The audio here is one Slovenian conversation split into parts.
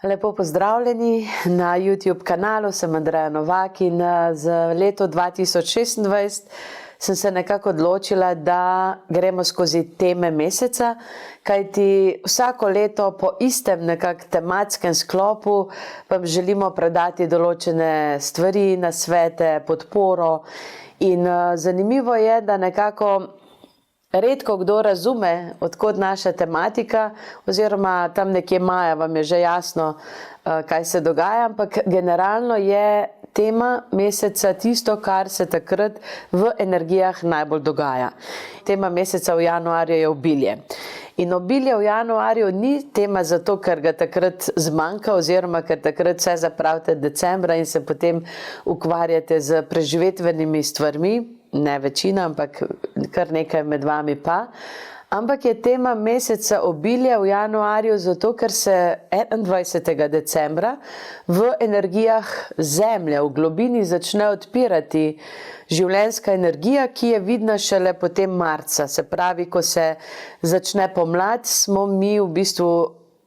Lepo pozdravljeni na YouTube kanalu, sem Andreja Novak in za leto 2026 sem se nekako odločila, da gremo skozi teme meseca, kajti vsako leto po istem nekak tematskem sklopu vam želimo predati določene stvari, nasvete, podporo in zanimivo je, da nekako redko kdo razume, odkot naša tematika, oziroma tam nekje maja vam je že jasno, kaj se dogaja, ampak generalno je tema meseca tisto, kar se takrat v energijah najbolj dogaja. Tema meseca v januarju je obilje. In obilje v januarju ni tema zato, ker ga takrat zmanjka, oziroma ker takrat vse zapravite decembra in se potem ukvarjate z preživetvenimi stvarmi, ne večina, ampak kar nekaj med vami pa. Ampak je tema meseca obilja v januarju zato, ker se 21. decembra v energijah Zemlje, v globini začne odpirati življenjska energija, ki je vidna šele potem marca. Se pravi, ko se začne pomlad, smo mi v bistvu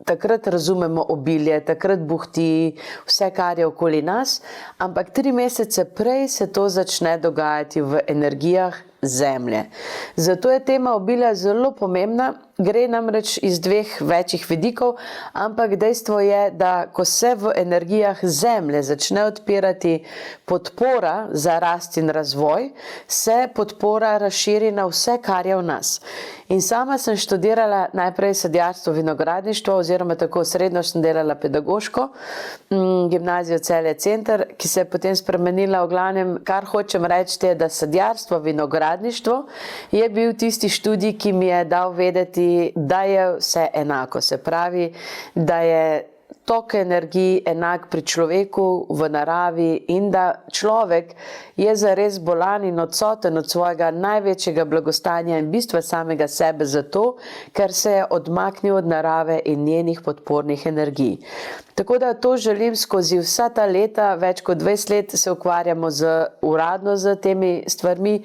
takrat razumemo obilje, takrat buhti vse, kar je okoli nas, ampak 3 mesece prej se to začne dogajati v energijah Zemlje. Zato je tema obilja zelo pomembna, gre namreč iz večjih vidikov, ampak dejstvo je, da ko se v energijah Zemlje začne odpirati podpora za rast in razvoj, se podpora razširi na vse, kar je v nas. In sama sem študirala najprej sadjarstvo, vinogradništvo, oziroma tako srednjo sem delala pedagoško, gimnazijo Celje Center, ki se je potem spremenila. V glavnem, kar hočem reči, je, da sadjarstvo, vinogradništvo je bil tisti študij, ki mi je dal vedeti, da je vse enako. Se pravi, da je tok energij enak pri človeku, v naravi, in da človek je zares bolan in odsoten od svojega največjega blagostanja in bistva samega sebe zato, ker se je odmaknil od narave in njenih podpornih energij. Tako da to želim skozi vsa ta leta, več kot 20 let se ukvarjamo uradno z temi stvarmi,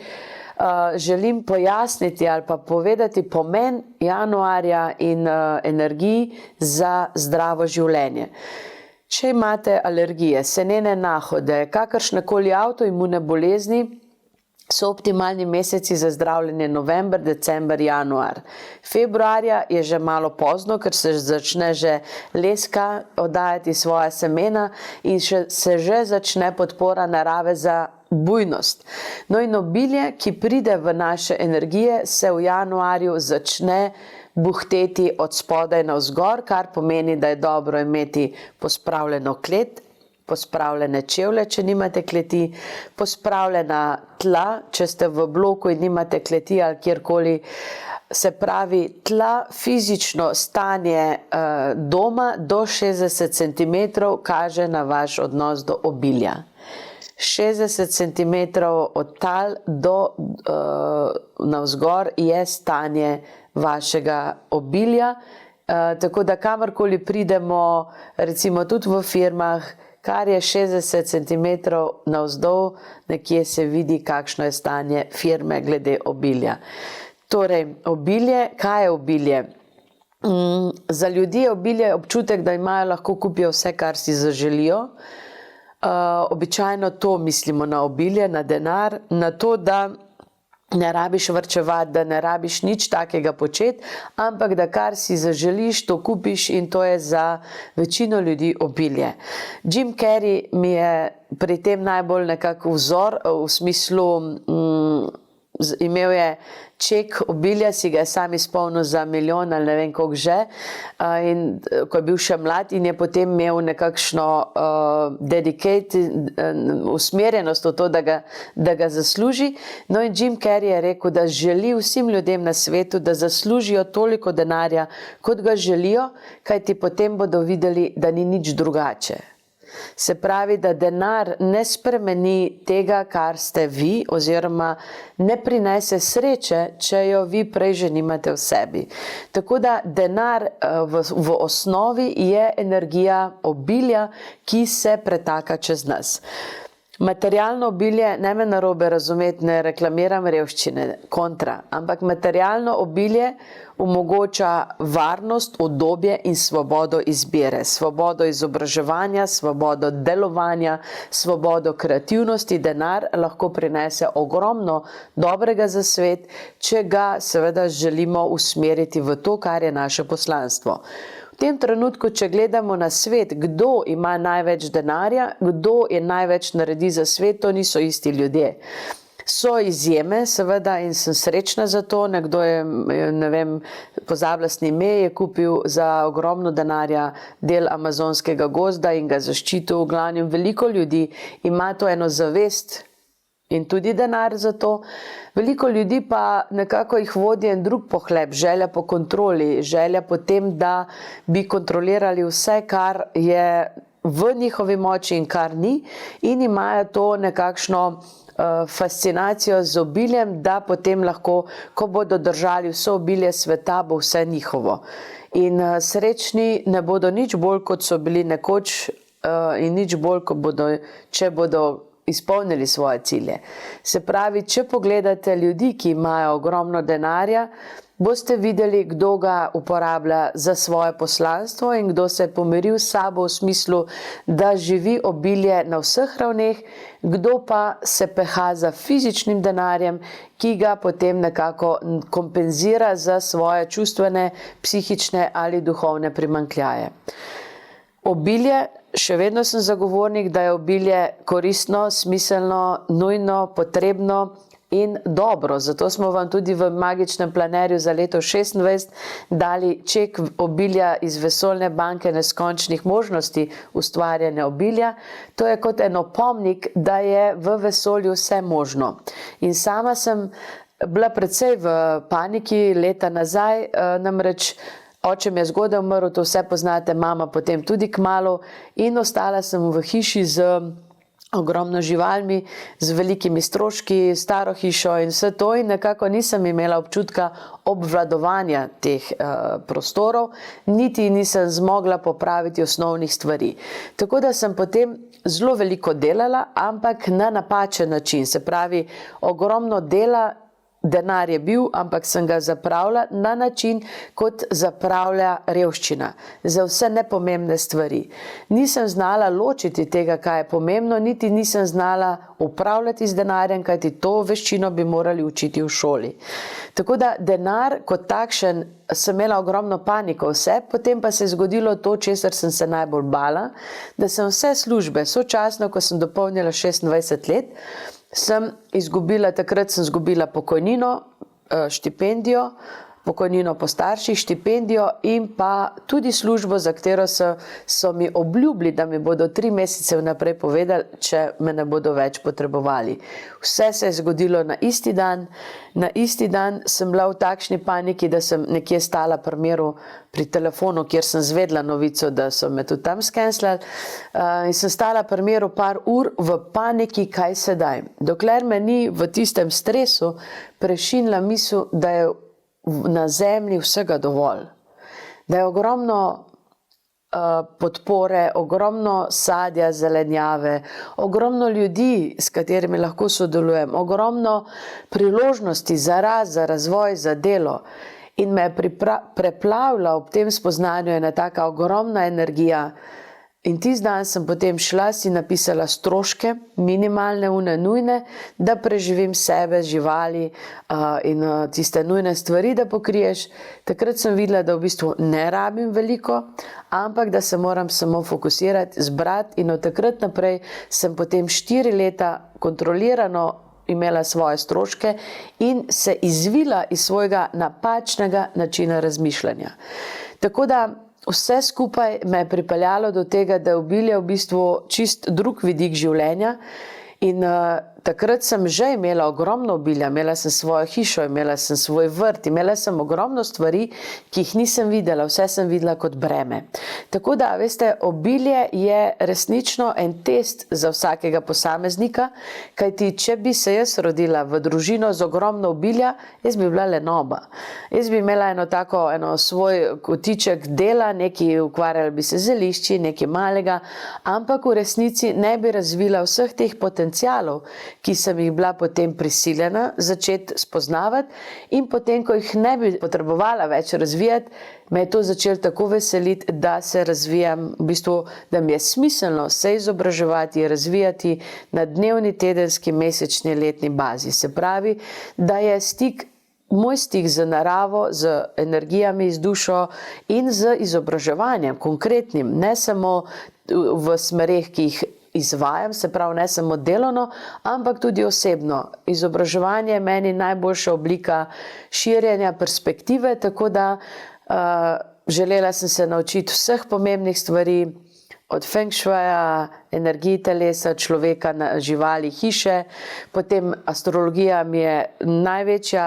želim pojasniti ali pa povedati pomen januarja in energij za zdravo življenje. Če imate alergije, senene nahode, kakršnekoli avtoimune bolezni, so optimalni meseci za zdravljenje november, december, januar. Februarja je že malo pozno, ker se začne že leska oddajati svoja semena in se že začne podpora narave za bujnost. No in obilje, ki pride v naše energije, se v januarju začne buhteti od spodaj navzgor, kar pomeni, da je dobro imeti pospravljeno klet, pospravljene čevlje, če nimate kleti, pospravljena tla, če ste v bloku in nimate kleti ali kjerkoli. Se pravi, tla, fizično stanje doma do 60 cm kaže na vaš odnos do obilja. 60 cm od tal do navzgor je stanje vašega obilja, tako da kamorkoli pridemo, recimo tudi v firmah, kar je 60 cm navzdol, nekje se vidi, kakšno je stanje firme glede obilja. Torej, obilje, kaj je obilje? Za ljudi je obilje občutek, da imajo, lahko kupijo vse, kar si zaželijo. Običajno to mislimo na obilje, na denar, na to, da ne rabiš varčevati, da ne rabiš nič takega početi, ampak da kar si zaželiš, to kupiš, in to je za večino ljudi obilje. Jim Carrey mi je pri tem najbolj nekako vzor, v smislu, imel je ček obilja, si ga je sam izpolnil za 1 milijon ali ne vem koliko že, in ko je bil še mlad, in je potem imel nekakšno usmerjenost v to, da ga zasluži. No in Jim Carrey je rekel, da želi vsem ljudem na svetu, da zaslužijo toliko denarja, kot ga želijo, kajti potem bodo videli, da ni nič drugače. Se pravi, da denar ne spremeni tega, kar ste vi, oziroma ne prinese sreče, če jo vi prej že nimate v sebi. Tako da denar v osnovi je energija obilja, ki se pretaka čez nas. Materialno obilje, ne me narobe razumeti, ne reklamiram revščine, kontra, ampak materialno obilje omogoča varnost, udobje in svobodo izbire, svobodo izobraževanja, svobodo delovanja, svobodo kreativnosti. Denar lahko prinese ogromno dobrega za svet, če ga seveda želimo usmeriti v to, kar je naše poslanstvo. V tem trenutku, če gledamo na svet, kdo ima največ denarja, kdo je največ naredi za svet, to niso isti ljudje. So izjeme, seveda, in sem srečna za to. Nekdo je, ne vem, pozabila sem ime, je kupil za ogromno denarja del amazonskega gozda in ga zaščitil. V glavnem, veliko ljudi ima to eno zavest in tudi denar za to. Veliko ljudi pa nekako jih vodi en drug pohlep, želja po kontroli, želja po tem, da bi kontrolirali vse, kar je v njihovi moči in kar ni, in imajo to nekakšno fascinacijo z obiljem, da potem lahko, ko bodo držali vso obilje sveta, bo vse njihovo. In srečni ne bodo nič bolj, kot so bili nekoč, in nič bolj, če bodo izpolnili svoje cilje. Se pravi, če pogledate ljudi, ki imajo ogromno denarja, boste videli, kdo ga uporablja za svoje poslanstvo in kdo se je pomiril s sabo v smislu, da živi obilje na vseh ravneh, kdo pa se peha za fizičnim denarjem, ki ga potem nekako kompenzira za svoje čustvene, psihične ali duhovne primanjkljaje. Obilje, še vedno sem zagovornik, da je obilje koristno, smiselno, nujno, potrebno in dobro. Zato smo vam tudi v magičnem planerju za leto 2026 dali ček obilja iz vesoljne banke neskončnih možnosti ustvarjanja obilja. To je kot en opomnik, da je v vesolju vse možno. In sama sem bila precej v paniki leta nazaj, namreč oče mi je zgodaj umrl, to vse poznate, mama potem tudi kmalu, in ostala sem v hiši z ogromno živalmi, z velikimi stroški, staro hišo in vse to, in nekako nisem imela občutka obvladovanja teh prostorov, niti nisem zmogla popraviti osnovnih stvari. Tako da sem potem zelo veliko delala, ampak na napačen način, se pravi, ogromno dela, denar je bil, ampak sem ga zapravila na način, kot zapravlja revščina, za vse nepomembne stvari. Nisem znala ločiti tega, kaj je pomembno, niti nisem znala upravljati z denarjem, kajti to veščino bi morali učiti v šoli. Tako da denar kot takšen, sem imela ogromno paniko vse, potem pa se je zgodilo to, česar sem se najbolj bala, da sem vse službe, sočasno, ko sem dopolnila 26 let, takrat sem izgubila pokojnino, štipendijo, pokojnino po starših, štipendijo in pa tudi službo, za katero so mi obljubili, da mi bodo 3 mesece vnaprej povedali, če me ne bodo več potrebovali. Vse se je zgodilo na isti dan. Na isti dan sem bila v takšni paniki, da sem nekje stala pri miru pri telefonu, kjer sem zvedla novico, da so me tudi tam skenslali, in sem stala pri miru par ur v paniki, kaj sedaj. Dokler me ni v tistem stresu prešinila misel, da je na zemlji vsega dovolj. Da je ogromno podpore, ogromno sadja, zelenjave, ogromno ljudi, s katerimi lahko sodelujem, ogromno priložnosti za rast, za razvoj, za delo. In me je preplavila ob tem spoznanju ena taka ogromna energija. In tisti dan sem potem šla, si napisala stroške, minimalne, nujne, da preživim sebe, živali in tiste nujne stvari, da pokriješ. Takrat sem videla, da v bistvu ne rabim veliko, ampak da se moram samo fokusirati, zbrati, in od takrat naprej sem potem 4 leta kontrolirano imela svoje stroške in se izvila iz svojega napačnega načina razmišljanja. Tako da vse skupaj me je pripeljalo do tega, da je obilje v bistvu čist drug vidik življenja, in takrat sem že imela ogromno obilja, imela sem svojo hišo, imela sem svoj vrt, imela sem ogromno stvari, ki jih nisem videla, vse sem videla kot breme. Tako da, veste, obilje je resnično en test za vsakega posameznika, kajti če bi se jaz rodila v družino z ogromno obilja, jaz bi bila lenoba. Jaz bi imela eno svoj kotiček dela, nekaj ukvarjala bi se z zelišči, nekaj malega, ampak v resnici ne bi razvila vseh teh potencialov, ki sem jih bila potem prisiljena začeti spoznavati, in potem, ko jih ne bi potrebovala več razvijati, me je to začelo tako veseliti, da se razvijam, v bistvu, da mi je smiselno se izobraževati, razvijati na dnevni, tedenski, mesečni, letni bazi. Se pravi, da je moj stik z naravo, z energijami, z dušo in z izobraževanjem, konkretnim, ne samo v smereh, ki jih izvajam, se pravi ne samo delovno, ampak tudi osebno. Izobraževanje je meni najboljša oblika širjenja perspektive, tako da želela sem se naučiti vseh pomembnih stvari, od feng shuija, energiji telesa, človeka, živali, hiše. Potem astrologija mi je največja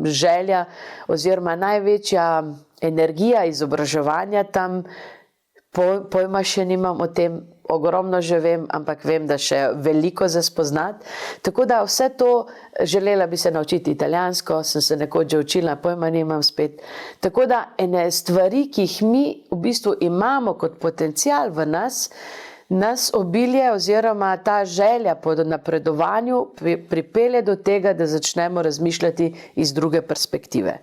želja oziroma največja energija izobraževanja tam. Pojma še nimam o tem, ogromno že vem, ampak vem, da še veliko za spoznati. Tako da vse to, želela bi se naučiti italijansko, sem se nekoč že učila, pojma nimam spet. Tako da ene stvari, ki jih mi v bistvu imamo kot potencial v nas obilje oziroma ta želja po napredovanju pripelje do tega, da začnemo razmišljati iz druge perspektive.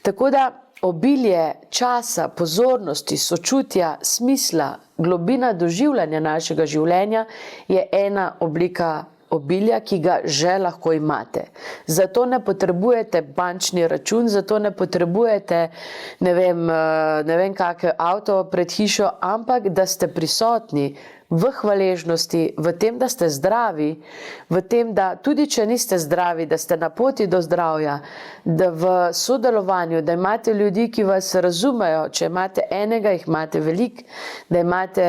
Tako da obilje časa, pozornosti, sočutja, smisla, globina doživljanja našega življenja je ena oblika obilja, ki ga že lahko imate. Zato ne potrebujete bančni račun, zato ne potrebujete ne vem kakšen avto pred hišo, ampak da ste prisotni v hvaležnosti, v tem, da ste zdravi, v tem, da tudi če niste zdravi, da ste na poti do zdravja, da v sodelovanju, da imate ljudi, ki vas razumejo, če imate enega, jih imate veliko, da imate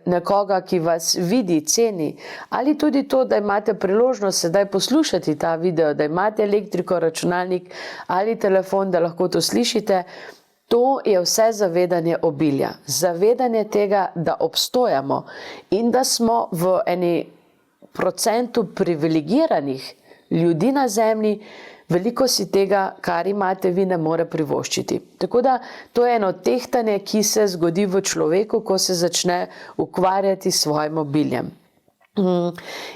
nekoga, ki vas vidi, ceni, ali tudi to, da imate priložnost sedaj poslušati ta video, da imate elektriko, računalnik ali telefon, da lahko to slišite. To je vse zavedanje obilja, zavedanje tega, da obstojamo in da smo v eni procentu privilegiranih ljudi na zemlji, veliko si tega, kar imate vi, ne more privoščiti. Tako da to je eno tehtanje, ki se zgodi v človeku, ko se začne ukvarjati s svojim obiljem.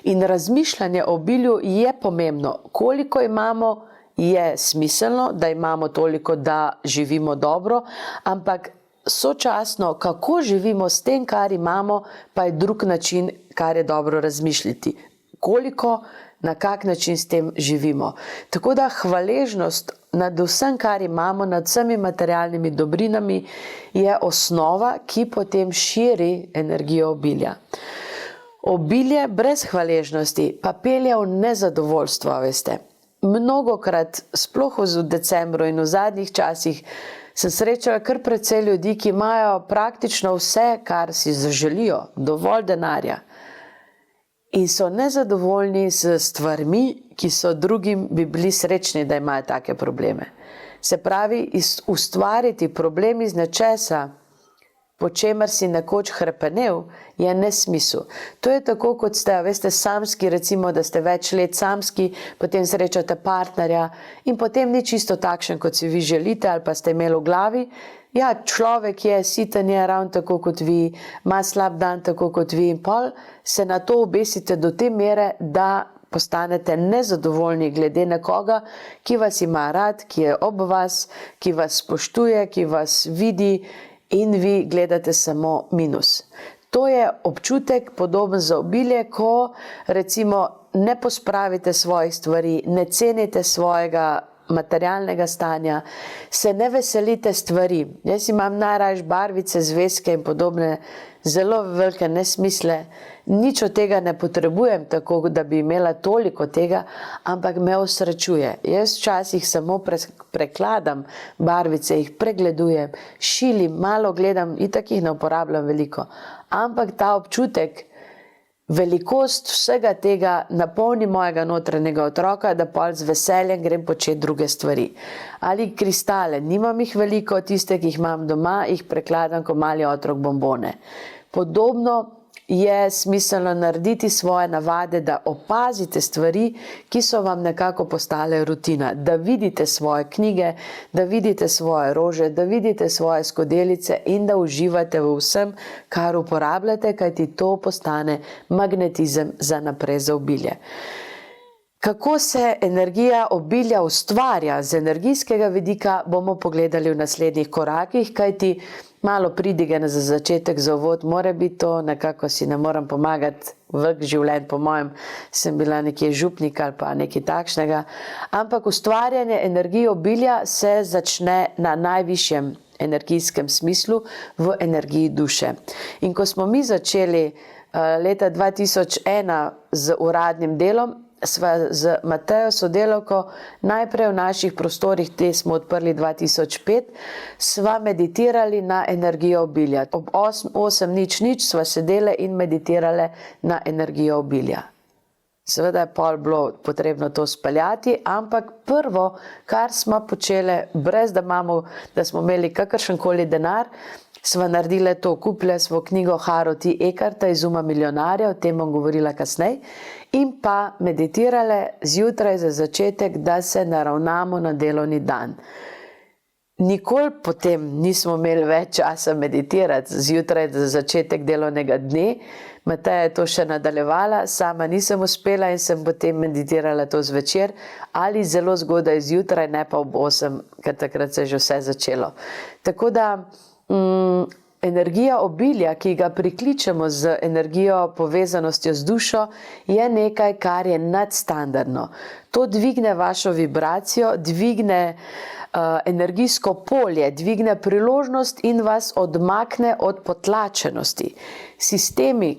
In razmišljanje o obilju je pomembno, koliko imamo, je smiselno, da imamo toliko, da živimo dobro, ampak sočasno, kako živimo s tem, kar imamo, pa je drug način, kar je dobro razmišljati. Koliko, na kak način s tem živimo. Tako da hvaležnost nad vsem, kar imamo, nad vsemi materialnimi dobrinami, je osnova, ki potem širi energijo obilja. Obilje brez hvaležnosti pa pelje v nezadovoljstvo, veste. Mnogokrat, sploh v decembru in v zadnjih časih, sem srečala kar precej ljudi, ki imajo praktično vse, kar si zaželijo, dovolj denarja. In so nezadovoljni s stvarmi, ki so drugim bi bili srečni, da imajo take probleme. Se pravi, ustvariti problem iz nečesa, po čemer si nekoč hrepenel, je nesmisel. To je tako, kot ste, veste, samski, recimo, da ste več let samski, potem srečate partnerja in potem ni čisto takšen, kot si vi želite ali pa ste imeli v glavi. Ja, človek je siten, je ravno tako kot vi, ima slab dan tako kot vi in pol se na to obesite do te mere, da postanete nezadovoljni glede nekoga, ki vas ima rad, ki je ob vas, ki vas spoštuje, ki vas vidi, in vi gledate samo minus. To je občutek podoben za obilje, ko recimo ne pospravite svojih stvari, ne cenite svojega materialnega stanja, se ne veselite stvari. Jaz imam najrajši barvice, zvezke in podobne zelo velike nesmisle. Nič od tega ne potrebujem tako, da bi imela toliko tega, ampak me osrečuje. Jaz včasih samo prekladam barvice, jih pregledujem, šilim, malo gledam, itak jih ne uporabljam veliko. Ampak ta občutek velikost vsega tega napolni mojega notranjega otroka, da pol z veseljem grem početi druge stvari. Ali kristale, nimam jih veliko, tiste, ki jih imam doma, jih prekladam kot mali otrok bombone. Podobno je smiselno narediti svoje navade, da opazite stvari, ki so vam nekako postale rutina, da vidite svoje knjige, da vidite svoje rože, da vidite svoje skodelice in da uživate v vsem, kar uporabljate, kajti to postane magnetizem za naprej za obilje. Kako se energija obilja ustvarja z energijskega vidika, bomo pogledali v naslednjih korakih, kajti malo pridige za začetek, za uvod, mora biti to, nekako si ne moram pomagati, veliko življenj, po mojem, sem bila nekje župnik ali pa nekaj takšnega, ampak ustvarjanje energije obilja se začne na najvišjem energijskem smislu, v energiji duše. In ko smo mi začeli leta 2001 z uradnim delom, sva z Matejo sodelavko najprej v naših prostorih, te smo odprli 2005, sva meditirali na energijo obilja. Ob 8:00 sva sedele in meditirale na energijo obilja. Seveda je pol bilo potrebno to speljati, ampak prvo, kar smo počele, brez da smo imeli kakršenkoli denar, sva naredile to, kupile smo knjigo Haroti Ekarta iz Uma milijonarja, o tem bom govorila kasneje, in pa meditirale zjutraj za začetek, da se naravnamo na delovni dan. Nikoli potem nismo imeli več časa meditirati zjutraj za začetek delovnega dne. Mateja je to še nadaljevala, sama nisem uspela in sem potem meditirala to zvečer ali zelo zgodaj zjutraj, ne pa ob 8, ker takrat se je že vse začelo. Tako da energija obilja, ki ga prikličemo z energijo povezanostjo z dušo, je nekaj, kar je nadstandardno. To dvigne vašo vibracijo, dvigne energijsko polje, dvigne priložnost in vas odmakne od potlačenosti. Sistemi,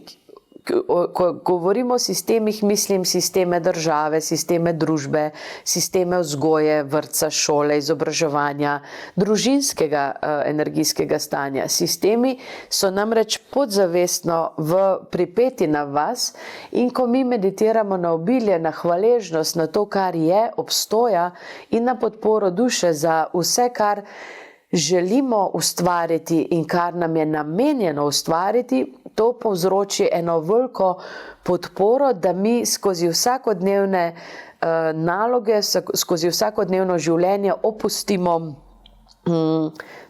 ko govorimo o sistemih, mislim sisteme države, sisteme družbe, sisteme vzgoje, vrtca, šole, izobraževanja, družinskega energijskega stanja. Sistemi so namreč podzavestno pripeti na vas in ko mi meditiramo na obilje, na hvaležnost, na to, kar je, obstoja in na podporo duše za vse, kar želimo ustvariti in kar nam je namenjeno ustvariti, to povzroči eno veliko podporo, da mi skozi vsakodnevne naloge, skozi vsakodnevno življenje opustimo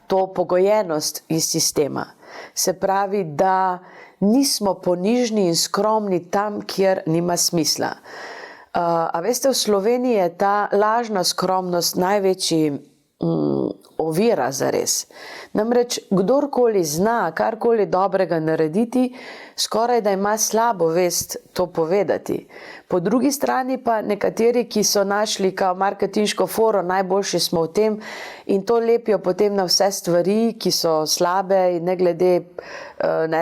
to pogojenost iz sistema. Se pravi, da nismo ponižni in skromni tam, kjer nima smisla. A veste, v Sloveniji je ta lažna skromnost največji ovira zares. Namreč, kdorkoli zna karkoli dobrega narediti, skoraj da ima slabo vest to povedati. Po drugi strani pa nekateri, ki so našli kao marketinško foro, najboljši smo v tem in to lepijo potem na vse stvari, ki so slabe in ne glede,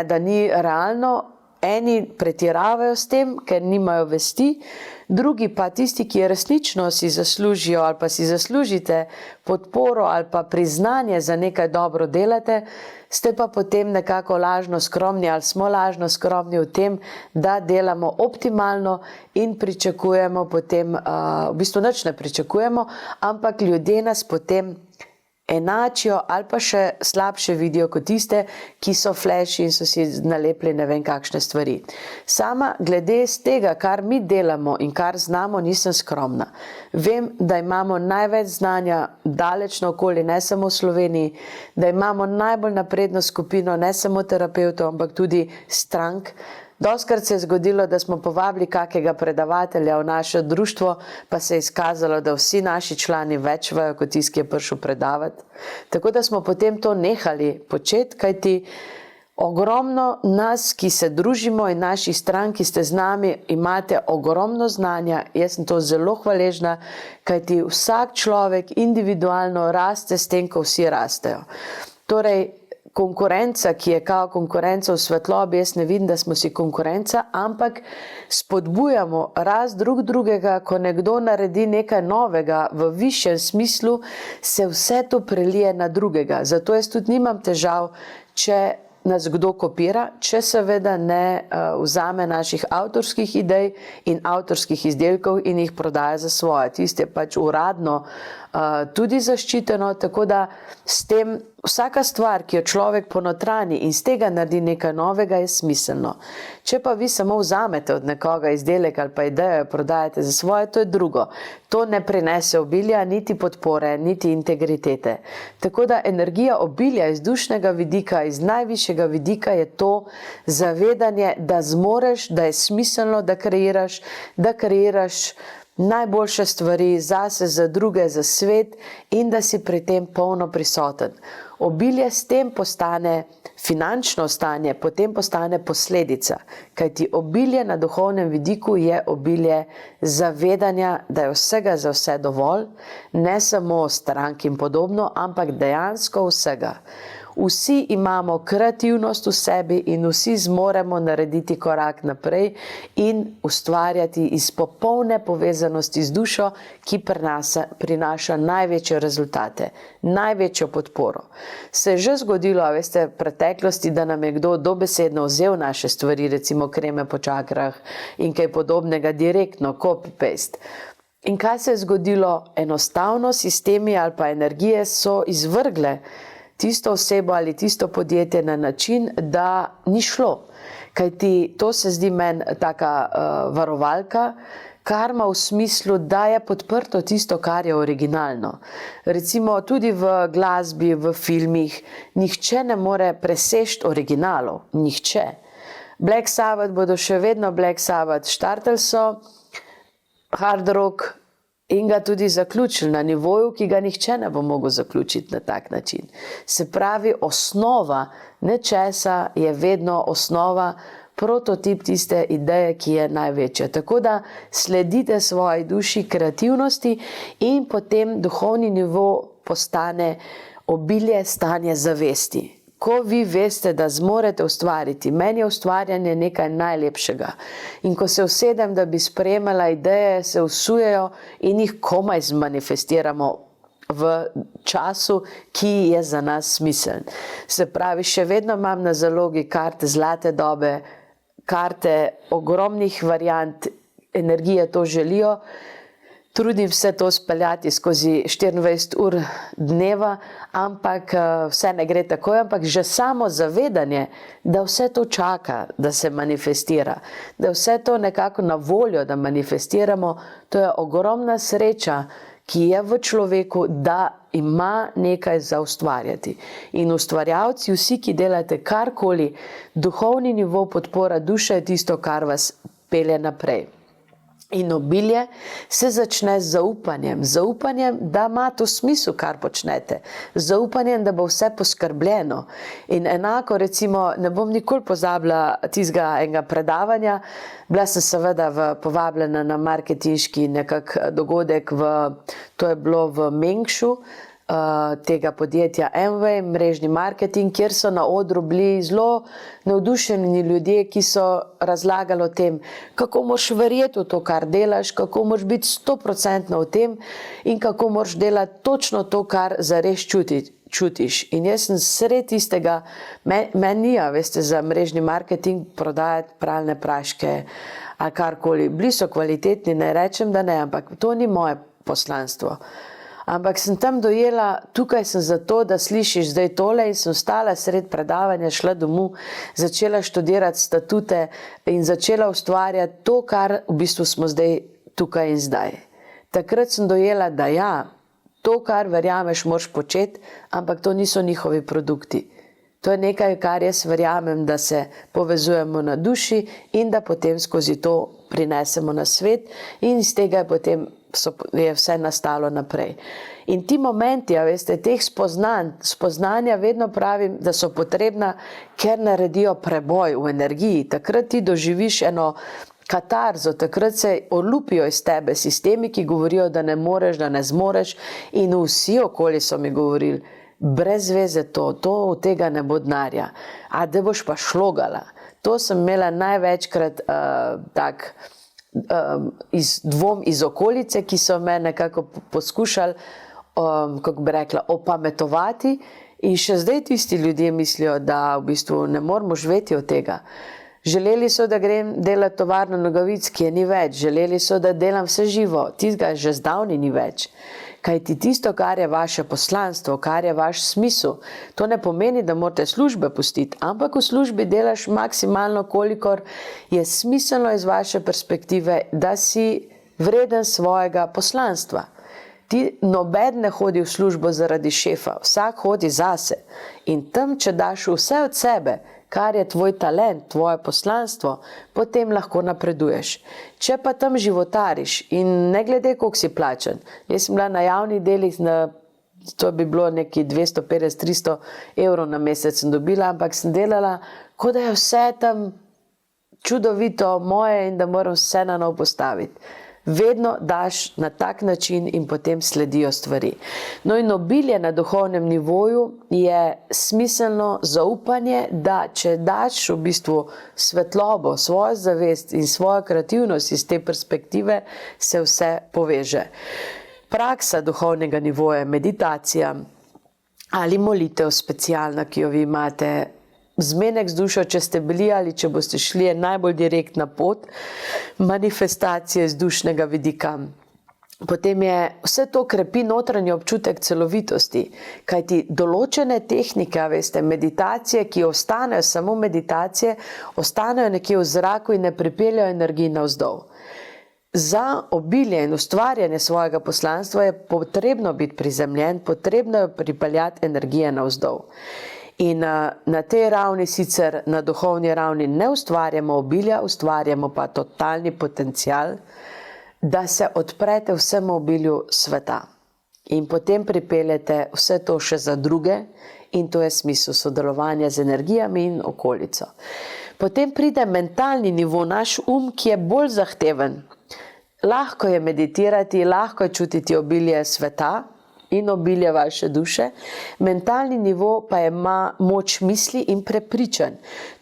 da ni realno. Eni pretiravajo s tem, ker nimajo vesti, drugi pa tisti, ki resnično si zaslužijo ali pa si zaslužite podporo ali pa priznanje za nekaj dobro delate, ste pa potem nekako lažno skromni ali smo lažno skromni v tem, da delamo optimalno in pričakujemo potem, v bistvu nič ne pričakujemo, ampak ljudje nas potem enačijo ali pa še slabše vidijo kot tiste, ki so flashi in so si nalepili ne vem kakšne stvari. Sama glede z tega, kar mi delamo in kar znamo, nisem skromna. Vem, da imamo največ znanja daleč naokoli, ne samo v Sloveniji, da imamo najbolj napredno skupino, ne samo terapeutov, ampak tudi strank. Dostikrat se je zgodilo, da smo povabili kakega predavatelja v naše društvo, pa se je izkazalo, da vsi naši člani več vejo kot tisti, ki je prišel predavati. Tako da smo potem to nehali početi, kajti ogromno nas, ki se družimo in naših strank, ki ste z nami, imate ogromno znanja. Jaz sem to zelo hvaležna, kajti vsak človek individualno raste s tem, ko vsi rastejo. Torej, konkurenca, ki je kao konkurenca v svetlobi, jaz ne vidim, da smo si konkurenca, ampak spodbujamo rast drugega, ko nekdo naredi nekaj novega v višjem smislu, se vse to prelije na drugega. Zato jaz tudi nimam težav, če nas kdo kopira, če seveda ne vzame naših avtorskih idej in avtorskih izdelkov in jih prodaja za svoje. Tiste je pač uradno tudi zaščiteno, tako da s tem vsaka stvar, ki jo človek ponotrani in z tega naredi nekaj novega, je smiselno. Če pa vi samo vzamete od nekoga izdelek ali pa idejo, prodajate za svoje, to je drugo. To ne prinese obilja, niti podpore, niti integritete. Tako da energija obilja iz dušnega vidika, iz najvišjega vidika je to zavedanje, da zmoreš, da je smiselno, da kreiraš najboljše stvari zase, za druge, za svet in da si pri tem polno prisoten. Obilje s tem postane finančno stanje, potem postane posledica, kajti obilje na duhovnem vidiku je obilje zavedanja, da je vsega za vse dovolj, ne samo strank in podobno, ampak dejansko vsega. Vsi imamo kreativnost v sebi in vsi zmoremo narediti korak naprej in ustvarjati iz popolne povezanosti z dušo, ki prinaša največje rezultate, največjo podporo. Se je že zgodilo, veste, v preteklosti, da nam je kdo dobesedno vzel naše stvari, recimo kreme po čakrah in kaj podobnega, direktno, copy-paste. In kaj se je zgodilo? Enostavno sistemi ali pa energije so izvrgle tisto osebo ali tisto podjetje na način, da ni šlo. Kajti to se zdi meni taka varovalka, karma v smislu, da je podprto tisto, kar je originalno. Recimo tudi v glasbi, v filmih, nihče ne more preseči originalov. Nihče. Black Sabbath bodo še vedno Black Sabbath. Štartali so hard rock in ga tudi zaključili na nivoju, ki ga nihče ne bo mogel zaključiti na tak način. Se pravi, osnova nečesa je vedno osnova, prototip tiste ideje, ki je največja. Tako da sledite svoji duši, kreativnosti in potem duhovni nivo postane obilje, stanje zavesti. Ko vi veste, da zmorete ustvariti, meni je ustvarjanje nekaj najlepšega. In ko se usedem, da bi sprejemala ideje, se usujejo in jih komaj zmanifestiramo v času, ki je za nas smiseln. Se pravi, še vedno imam na zalogi karte zlate dobe, karte ogromnih variant, energije to želijo. Trudim se to speljati skozi 24 ur dneva, ampak vse ne gre takoj, ampak že samo zavedanje, da vse to čaka, da se manifestira, da vse to nekako na voljo, da manifestiramo, to je ogromna sreča, ki je v človeku, da ima nekaj za ustvarjati. In ustvarjalci, vsi, ki delate karkoli, duhovni nivo, podpora duše je tisto, kar vas pelje naprej. In obilje se začne z zaupanjem, da ima to smisel, kar počnete, zaupanjem, da bo vse poskrbljeno. In enako, recimo, ne bom nikoli pozabila tistega enega predavanja, bila sem seveda povabljena na marketinški dogodek, to je bilo v Mengšu, tega podjetja Amway, mrežni marketing, kjer so na odru bili zelo navdušeni ljudje, ki so razlagali o tem, kako moraš verjeti v to, kar delaš, kako moraš biti 100% v tem in kako moraš delati točno to, kar zares čutiš. In jaz sem sred tistega, meni veste, za mrežni marketing prodajati pralne praške ali karkoli. Bili so kvalitetni, ne rečem, da ne, ampak to ni moje poslanstvo. Ampak sem tam dojela, tukaj sem zato, da slišiš zdaj tole in sem ostala sred predavanja, šla domov, začela študirati statute in začela ustvarjati to, kar v bistvu smo zdaj tukaj in zdaj. Takrat sem dojela, da ja, to, kar verjameš, moraš početi, ampak to niso njihovi produkti. To je nekaj, kar jaz verjamem, da se povezujemo na duši in da potem skozi to prinesemo na svet in iz tega je vse nastalo naprej. In ti momenti, veste, teh spoznanja vedno pravim, da so potrebna, ker naredijo preboj v energiji. Takrat ti doživiš eno katarzo, takrat se olupijo iz tebe sistemi, ki govorijo, da ne moreš, da ne zmoreš in vsi okoli so mi govorili, brez veze to od tega ne bo denarja, a da boš pa šlogala. To sem imela največkrat dvom iz okolice, ki so me nekako poskušali, kako bi rekla, opametovati In še zdaj tisti ljudje mislijo, da v bistvu ne moramo živeti od tega. Želeli so, da grem delati tovarno nogavic, ki je ni več. Želeli so, da delam vse živo, tistega že zdavni ni več. Kajti tisto, kar je vaše poslanstvo, kar je vaš smisel, to ne pomeni, da morate službe pustiti, ampak v službi delaš maksimalno, kolikor je smiselno iz vaše perspektive, da si vreden svojega poslanstva. Ti noben ne hodi v službo zaradi šefa, vsak hodi zase. In tam, če daš vse od sebe, kar je tvoj talent, tvoje poslanstvo, potem lahko napreduješ. Če pa tam životariš in ne glede, koliko si plačen, jaz sem bila na javnih delih, to bi bilo neki 250-300 evrov na mesec sem dobila, ampak sem delala, kot da je vse tam čudovito moje in da moram vse na novo postaviti. Vedno daš na tak način in potem sledijo stvari. No in obilje na duhovnem nivoju je smiselno zaupanje, da če daš v bistvu svetlobo, svojo zavest in svojo kreativnost iz te perspektive, se vse poveže. Praksa duhovnega nivoja, meditacija ali molitev specialna, ki jo vi imate, zmenek z dušo, če ste bili ali če boste šli, je najbolj direktna pot manifestacije z dušnega vidika. Potem je vse to krepi notranji občutek celovitosti, kajti določene tehnike, veste, meditacije, ki ostanejo samo meditacije, ostanejo nekje v zraku in ne pripeljajo energiji navzdol. Za obilje in ustvarjanje svojega poslanstva je potrebno biti prizemljen, potrebno je pripeljati energije navzdol. In na tej ravni, sicer na duhovni ravni, ne ustvarjamo obilja, ustvarjamo pa totalni potencial, da se odprete vsemu obilju sveta. In potem pripeljete vse to še za druge in to je smisel sodelovanja z energijami in okolico. Potem pride mentalni nivo, naš ki je bolj zahteven. Lahko je meditirati, lahko je čutiti obilje sveta in obilje vaše duše. Mentalni nivo pa ima moč misli in prepričanj.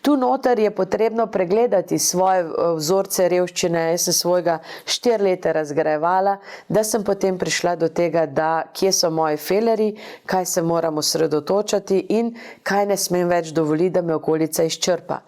Tu noter je potrebno pregledati svoje vzorce revščine. Jaz sem svojega 4 leta razgrajevala, da sem potem prišla do tega, da kje so moji feleri, kaj se moram osredotočati in kaj ne smem več dovoliti, da me okolica izčrpa.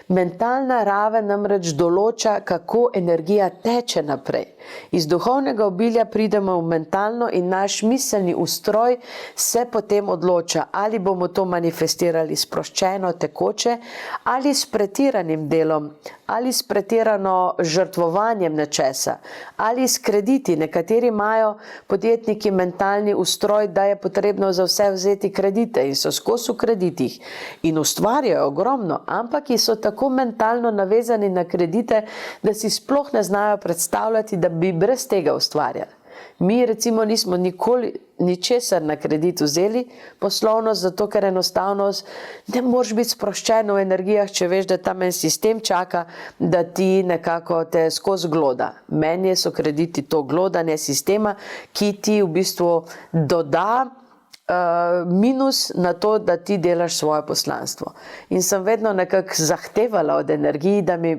Mentalna raven namreč določa, kako energija teče naprej. Iz duhovnega obilja pridemo v mentalno in naš miselni ustroj se potem odloča, ali bomo to manifestirali sproščeno, tekoče, ali s pretiranim delom, ali s pretirano žrtvovanjem nečesa, ali s krediti. Nekateri imajo podjetniki mentalni ustroj, da je potrebno za vse vzeti kredite in so skozi v kreditih in ustvarjajo ogromno, ampak so tako mentalno navezani na kredite, da si sploh ne znajo predstavljati, da bi brez tega ustvarjali. Mi recimo nismo nikoli ničesar na kredit vzeli poslovno, zato ker enostavno ne moreš biti sproščen v energijah, če veš, da tam en sistem čaka, da ti nekako te skozi gloda. Meni so krediti to glodanje sistema, ki ti v bistvu doda minus na to, da ti delaš svoje poslanstvo. In sem vedno nekako zahtevala od energiji, da mi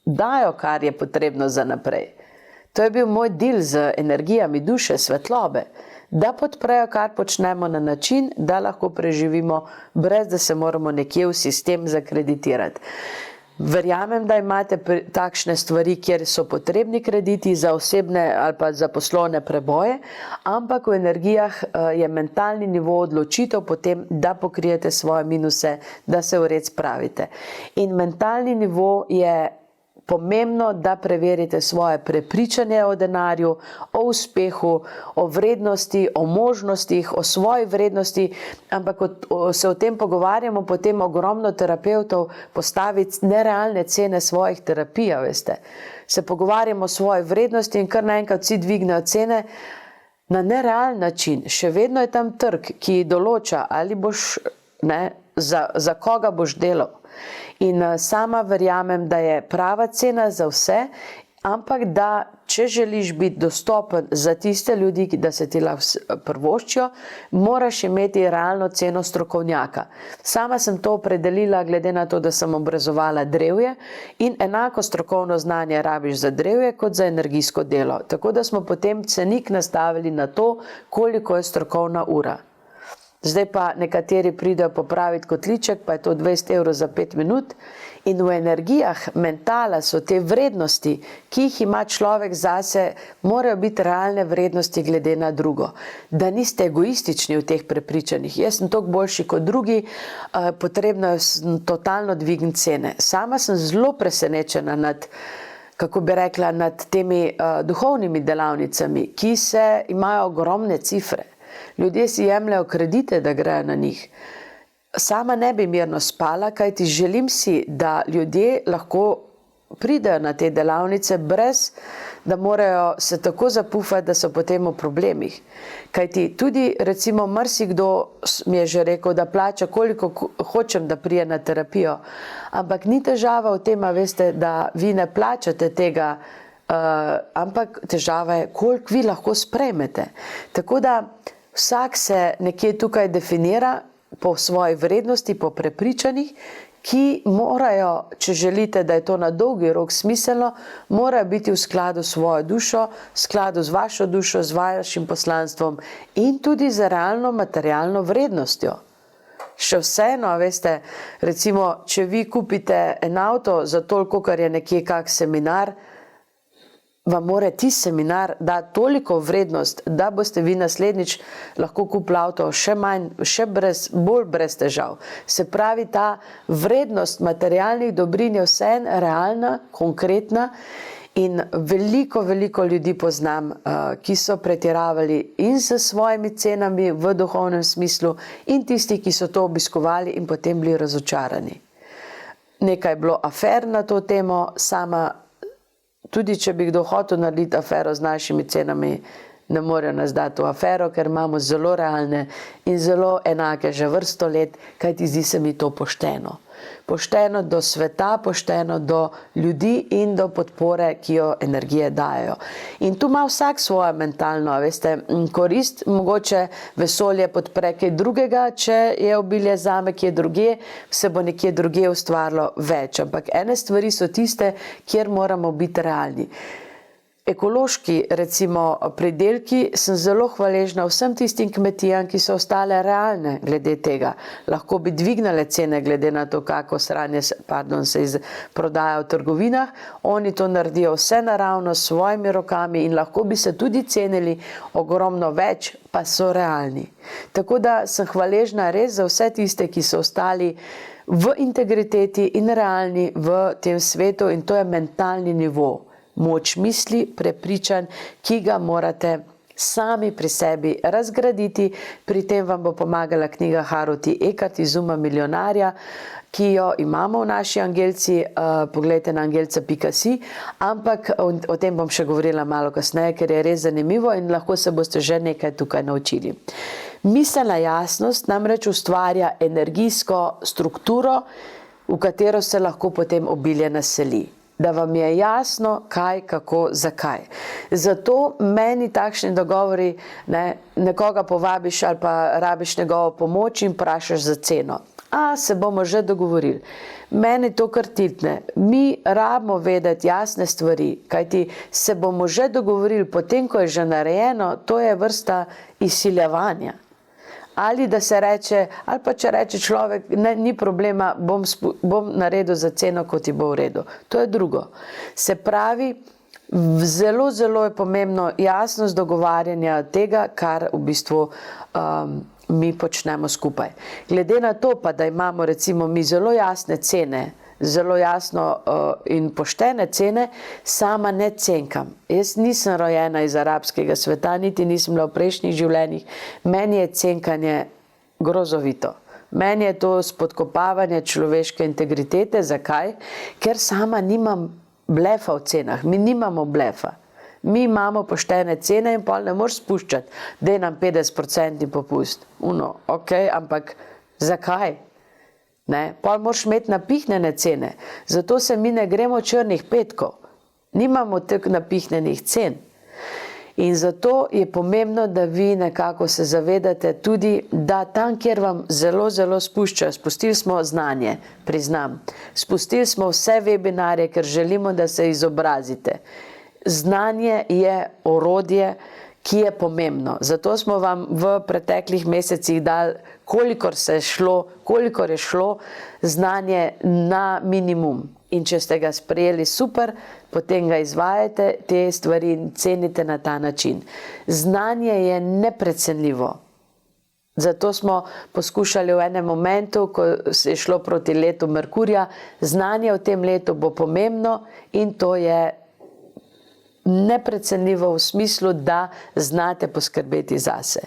dajo, kar je potrebno za naprej. To je bil moj del z energijami duše, svetlobe, da podprejo, kar počnemo na način, da lahko preživimo, brez da se moramo nekje v sistem zakreditirati. Verjamem, da imate takšne stvari, kjer so potrebni krediti za osebne ali pa za poslovne preboje, ampak v energijah je mentalni nivo odločitev potem, da pokrijete svoje minuse, da se v red spravite. In mentalni nivo je pomembno, da preverite svoje prepričanje o denarju, o uspehu, o vrednosti, o možnostih, o svoji vrednosti, ampak se o tem pogovarjamo, potem ogromno terapevtov postaviti nerealne cene svojih terapij, veste. Se pogovarjamo o svoji vrednosti in kar naenkrat vsi dvignejo cene na nerealen način. Še vedno je tam trg, ki določa, ali boš, za koga boš delal. In sama verjamem, da je prava cena za vse, ampak da če želiš biti dostopen za tiste ljudi, da se ti lahko privoščijo, moraš imeti realno ceno strokovnjaka. Sama sem to opredelila glede na to, da sem obrazovala drevje in enako strokovno znanje rabiš za drevje kot za energijsko delo. Tako da smo potem cenik nastavili na to, koliko je strokovna ura. zdaj pa nekateri pridejo popraviti kotliček, pa je to 20 evrov za 5 minut. In v energijah mentala so te vrednosti, ki jih ima človek zase, morajo biti realne vrednosti glede na drugo. Da niste egoistični v teh prepričanjih. Jaz sem toliko boljši kot drugi, potrebno je totalno dvigniti cene. Sama sem zelo presenečena nad, kako bi rekla, nad temi duhovnimi delavnicami, ki imajo ogromne cifre. Ljudje si jemljajo kredite, da grejo na njih. Sama ne bi mirno spala, kajti želim si, da ljudje lahko pridejo na te delavnice brez, da morajo se tako zapufati, da so potem v problemih. Kajti tudi recimo marsikdo mi je že rekel, da plača koliko hočem, da prije na terapijo, ampak ni težava v tem, veste, da vi ne plačate tega, ampak težava je, koliko vi lahko sprejmete. Tako da vsak se nekje tukaj definira po svoji vrednosti, po prepričanjih, ki morajo, če želite, da je to na dolgi rok smiselno, morajo biti v skladu s svojo dušo, v skladu z vašo dušo, z vašim poslanstvom in tudi z realno materialno vrednostjo. Še vseeno, veste, recimo, če vi kupite en avto za toliko, kar je nekje kak seminar, vam mora ti seminar dati toliko vrednost, da boste vi naslednjič lahko kupili avto še manj, bolj brez težav. Se pravi, ta vrednost materialnih dobrin je vseeno realna, konkretna in veliko ljudi poznam, ki so pretiravali in s svojimi cenami v duhovnem smislu in tisti, ki so to obiskovali in potem bili razočarani. Nekaj je bilo afer na to temo, sama tudi če bi kdo hotel narediti afero z našimi cenami, ne morejo nas dati v afero, ker imamo zelo realne in zelo enake že vrsto let, kajti zdi se mi to pošteno. Pošteno do sveta, pošteno do ljudi in do podpore, ki jo energije dajo. In tu ima vsak svoje mentalno, veste, korist, mogoče vesolje podpre kaj drugega, če je obilje zame kje drugje, se bo nekje drugje ustvarilo več. Ampak ene stvari so tiste, kjer moramo biti realni. Ekološki, recimo, pridelki, sem zelo hvaležna vsem tistim kmetijam, ki so ostale realne glede tega. Lahko bi dvignile cene glede na to, kako sranje se prodaja v trgovinah. Oni to naredijo vse naravno s svojimi rokami in lahko bi se tudi cenili ogromno več, pa so realni. Tako da sem hvaležna res za vse tiste, ki so ostali v integriteti in realni v tem svetu, in to je mentalni nivo. Moč misli, prepričanj, ki ga morate sami pri sebi razgraditi. Pri tem vam bo pomagala knjiga Haruti Ekart Izuma milijonarja, ki jo imamo v naši Angelci, poglejte na angelca.si, ampak o tem bom še govorila malo kasneje, ker je res zanimivo in lahko se boste že nekaj tukaj naučili. Miselna jasnost namreč ustvarja energijsko strukturo, v katero se lahko potem obilje naseli. Da vam je jasno, kaj, kako, zakaj. Zato meni takšni dogovori, nekoga povabiš ali pa rabiš njegovo pomoč in vprašaš za ceno. Se bomo že dogovorili. Meni to kar tiltne. Mi rabimo vedeti jasne stvari, kajti se bomo že dogovorili, potem ko je že narejeno, to je vrsta izsiljevanja. Ali da se reče, ali pa če reče človek, ni problema, bom naredil za ceno, kot ti bo v redu. To je drugo. Se pravi, zelo je pomembno jasnost dogovarjanja tega, kar v bistvu mi počnemo skupaj. Glede na to pa, da imamo recimo mi zelo jasne cene, zelo jasno in poštene cene, sama ne cenkam. Jaz nisem rojena iz arabskega sveta, niti nisem bila v prejšnjih življenjih. Meni je cenkanje grozovito. Meni je to spodkopavanje človeške integritete. Zakaj? Ker sama nimam blefa v cenah. Mi nimamo blefa. Mi imamo poštene cene in pol ne moreš spuščati. Dej nam 50% popust. Ampak zakaj? Pol moraš imeti napihnjene cene. Zato se mi ne gremo črnih petkov. Nimamo teh napihnjenih cen. In zato je pomembno, da vi nekako se zavedate tudi, da tam, kjer vam zelo spuščajo, spustili smo znanje, priznam. Spustili smo vse webinarje, ker želimo, da se izobrazite. Znanje je orodje, ki je pomembno. Zato smo vam v preteklih mesecih dali, kolikor je šlo znanje na minimum. In če ste ga sprejeli, super, potem ga izvajate, te stvari cenite na ta način. Znanje je neprecenljivo. Zato smo poskušali v enem momentu, ko se je šlo proti letu Merkurja, znanje v tem letu bo pomembno in to je neprecenljivo v smislu, da znate poskrbeti zase.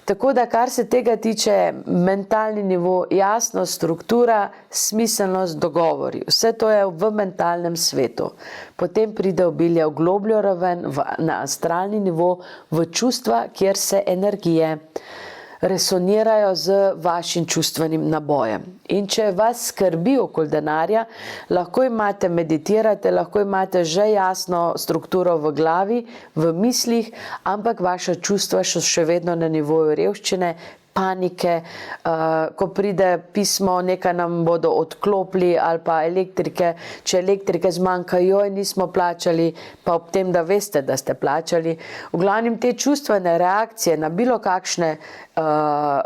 Tako da, kar se tega tiče, mentalni nivo, jasnost, struktura, smiselnost, dogovori. Vse to je v mentalnem svetu. Potem pride obilje v globljo raven, na astralni nivo, v čustva, kjer se energije resonirajo z vašim čustvenim nabojem. In če vas skrbi okoli denarja, lahko imate, meditirate, lahko imate že jasno strukturo v glavi, v mislih, ampak vaša čustva so še vedno na nivoju revščine, panike, ko pride pismo, nekaj nam bodo odklopili ali pa elektrike, če elektrike zmanjka, joj, nismo plačali, pa ob tem, da veste, da ste plačali. V glavnem te čustvene reakcije na bilo kakšne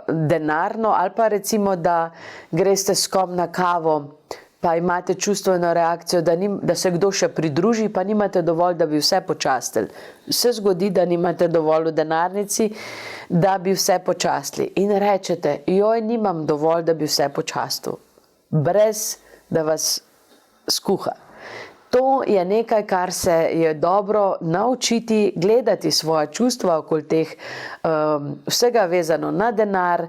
denarno ali pa recimo, da greste s kom na kavo, pa imate čustveno reakcijo, da se kdo še pridruži, pa nimate dovolj, da bi vse počastili. Se zgodi, da nimate dovolj v denarnici, da bi vse počastili. In rečete, joj, nimam dovolj, da bi vse počastil. Brez, da vas skuha. To je nekaj, kar se je dobro naučiti, gledati svoja čustva okoli teh, vsega vezano na denar,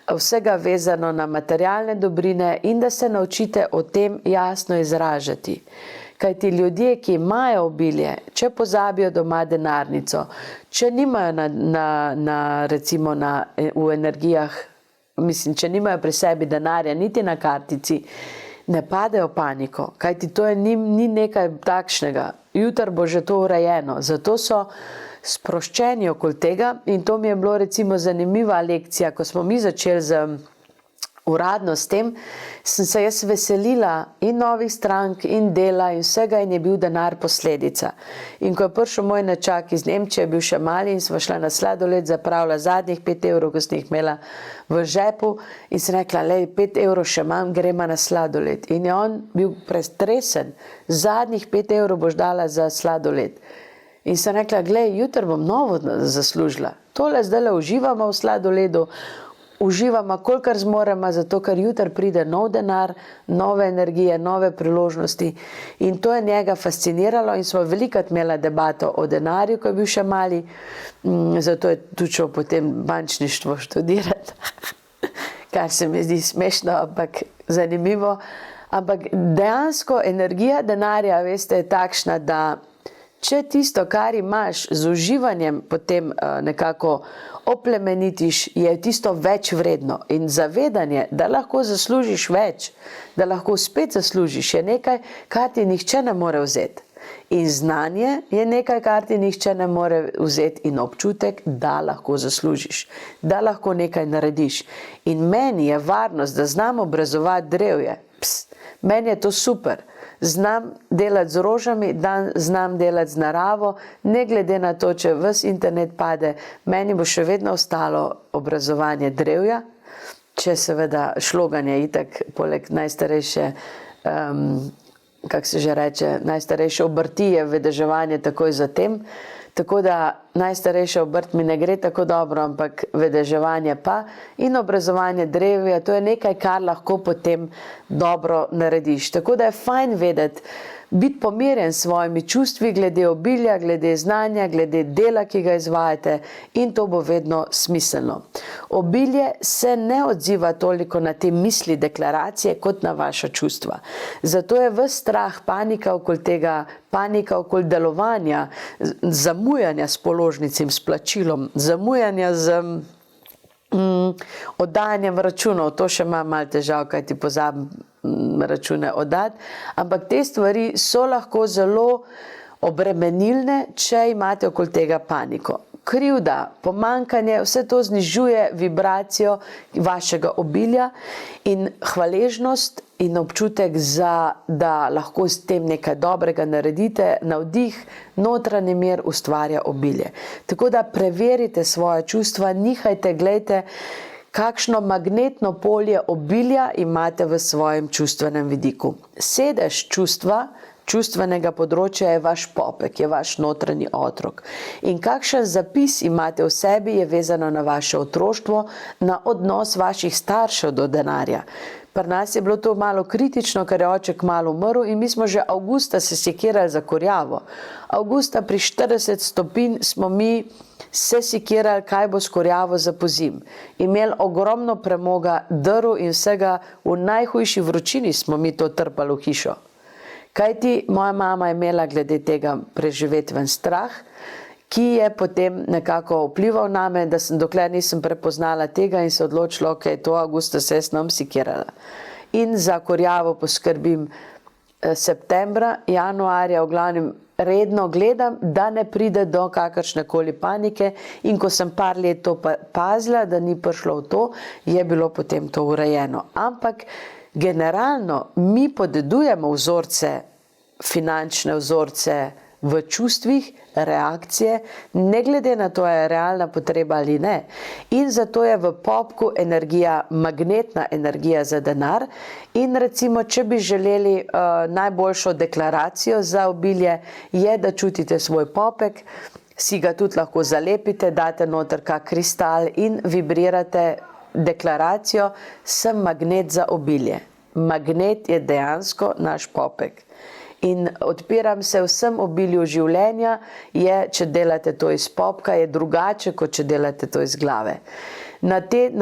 vsega vezano na materialne dobrine in da se naučite o tem jasno izražati. Kajti ljudje, ki imajo obilje, če pozabijo doma denarnico, če nimajo recimo v energijah, mislim, če nimajo pri sebi denarja, niti na kartici, ne padejo paniko, kajti to ni nekaj takšnega. Jutri bo že to urejeno, zato so sproščeni okoli tega in to mi je bilo recimo zanimiva lekcija, ko smo mi začeli uradno s tem, sem se jaz veselila in novih strank in dela in vsega in je bil denar posledica. In ko je prišel moj nečak iz Nemčije, je bil še mali in sva šla na sladoled, zapravila zadnjih 5 evrov, ko sem jih imela v žepu in sem rekla, lej, 5 evrov še imam, gremo na sladoled. In je on bil prestresen, zadnjih 5 evrov boš dala za sladoled. In sem rekla, glej, jutri bom novo zaslužila. Tole zdaj uživamo v sladoledu, uživamo, kolikor zmoremo, zato ker jutri pride nov denar, nove energije, nove priložnosti in to je njega fasciniralo in smo velikokrat imela debato o denarju, ko je bil še mali, zato je tudi šel potem bančništvo študirati, kar se mi zdi smešno, ampak zanimivo. Ampak dejansko energija denarja, veste, je takšna, da če tisto, kar imaš z uživanjem, potem nekako oplemenitiš, je tisto več vredno. In zavedanje, da lahko zaslužiš več, da lahko spet zaslužiš, je nekaj, kar ti nihče ne more vzeti. In znanje je nekaj, kar ti nihče ne more vzeti in občutek, da lahko zaslužiš, da lahko nekaj narediš. In meni je varnost, da znam obrezovati drevje. Meni je to super. Znam delati z rožami, znam delati z naravo, ne glede na to, če ves internet pade, meni bo še vedno ostalo obrazovanje drevja, če seveda šloganje itak, poleg najstarejše, kako se že reče, najstarejše obrti je vedeževanje takoj za tem, tako da najstarejša obrt mi ne gre tako dobro, ampak vedeževanje pa in obrazovanje drevja, to je nekaj, kar lahko potem dobro narediš. Tako da je fajn vedeti, biti pomirjen s svojimi čustvi glede obilja, glede znanja, glede dela, ki ga izvajate in to bo vedno smiselno. Obilje se ne odziva toliko na te misli, deklaracije, kot na vaša čustva. Zato je ves strah, panika okoli tega, panika okoli delovanja, zamujanja s položnicim, s plačilom, zamujanja z oddajanjem računov, to še imam malo težav, kaj ti pozabim račune oddati, ampak te stvari so lahko zelo obremenilne, če imate okoli tega paniko. krivda, pomanjkanje, vse to znižuje vibracijo vašega obilja in hvaležnost in občutek, da lahko s tem nekaj dobrega naredite, navdih, notranji mir ustvarja obilje. Tako da preverite svoje čustva, nihajte, gledajte, kakšno magnetno polje obilja imate v svojem čustvenem vidiku. Sedež čustvenega področja je vaš popek, je vaš notranji otrok. In kakšen zapis imate v sebi, je vezano na vaše otroštvo, na odnos vaših staršev do denarja. Pri nas je bilo to malo kritično, ker je oče kmalu umrl in mi smo že avgusta se sekirali za kurjavo. Avgusta pri 40 stopinj smo mi se sekirali, kaj bo s kurjavo za pozim. Imeli ogromno premoga, drv in vsega, v najhujši vročini smo mi to trpali v hišo. Kajti moja mama je imela glede tega preživetven strah, ki je potem nekako vplival name, da dokler nisem prepoznala tega in se odločila, ok, to avgusta se jaz nam sekirala. In za kurjavo poskrbim septembra, januarja, v glavnem redno gledam, da ne pride do kakršnekoli panike, in ko sem par let to pazila, da ni prišlo v to, je bilo potem to urejeno. Ampak generalno mi podedujemo vzorce, finančne vzorce v čustvih, reakcije, ne glede na to, je realna potreba ali ne. In zato je v popku energija, magnetna energija za denar. In recimo, če bi želeli najboljšo deklaracijo za obilje, je, da čutite svoj popek, si ga tudi lahko zalepite, date noter kak kristal in vibrirate deklaracijo, sem magnet za obilje. Magnet je dejansko naš popek. In odpiram se vsem obilju življenja, če delate to iz popka, je drugače, kot če delate to iz glave. Na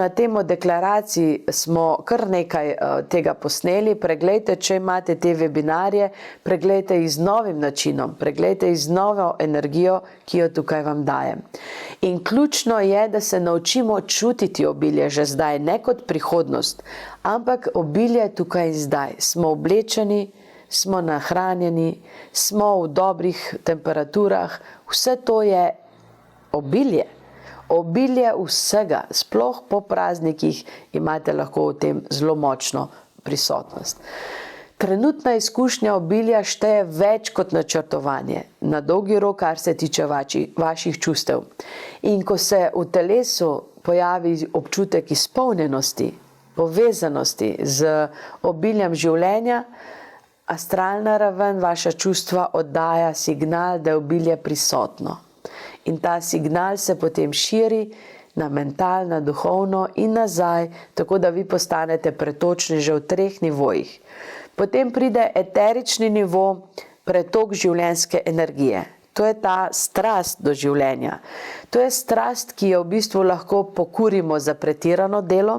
temo deklaraciji smo kar nekaj tega posneli, preglejte, če imate te webinarje, preglejte jih z novim načinom, preglejte jih z novo energijo, ki jo tukaj vam dajem. In ključno je, da se naučimo čutiti obilje že zdaj, ne kot prihodnost, ampak obilje tukaj in zdaj. Smo oblečeni, smo nahranjeni, smo v dobrih temperaturah, vse to je obilje. Obilje vsega, sploh po praznikih imate lahko v tem zelo močno prisotnost. Trenutna izkušnja obilja šteje več kot načrtovanje, na dolgi rok, kar se tiče vaših čustev. In ko se v telesu pojavi občutek izpolnjenosti, povezanosti z obiljem življenja, astralna raven, vaša čustva oddaja signal, da je obilje prisotno. In ta signal se potem širi na mental, na duhovno in nazaj, tako da vi postanete pretočni že v 3 nivojih. Potem pride eterični nivo, pretok življenjske energije. To je ta strast do življenja. To je strast, ki jo v bistvu lahko pokurimo za pretirano delo,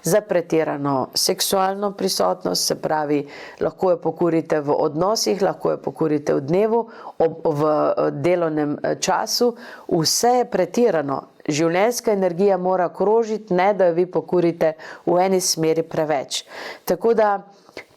za pretirano seksualno prisotnost, se pravi, lahko jo pokurite v odnosih, lahko jo pokurite v dnevu, v delovnem času, vse je pretirano. Življenjska energija mora krožiti, ne da jo vi pokurite v eni smeri preveč. Tako da,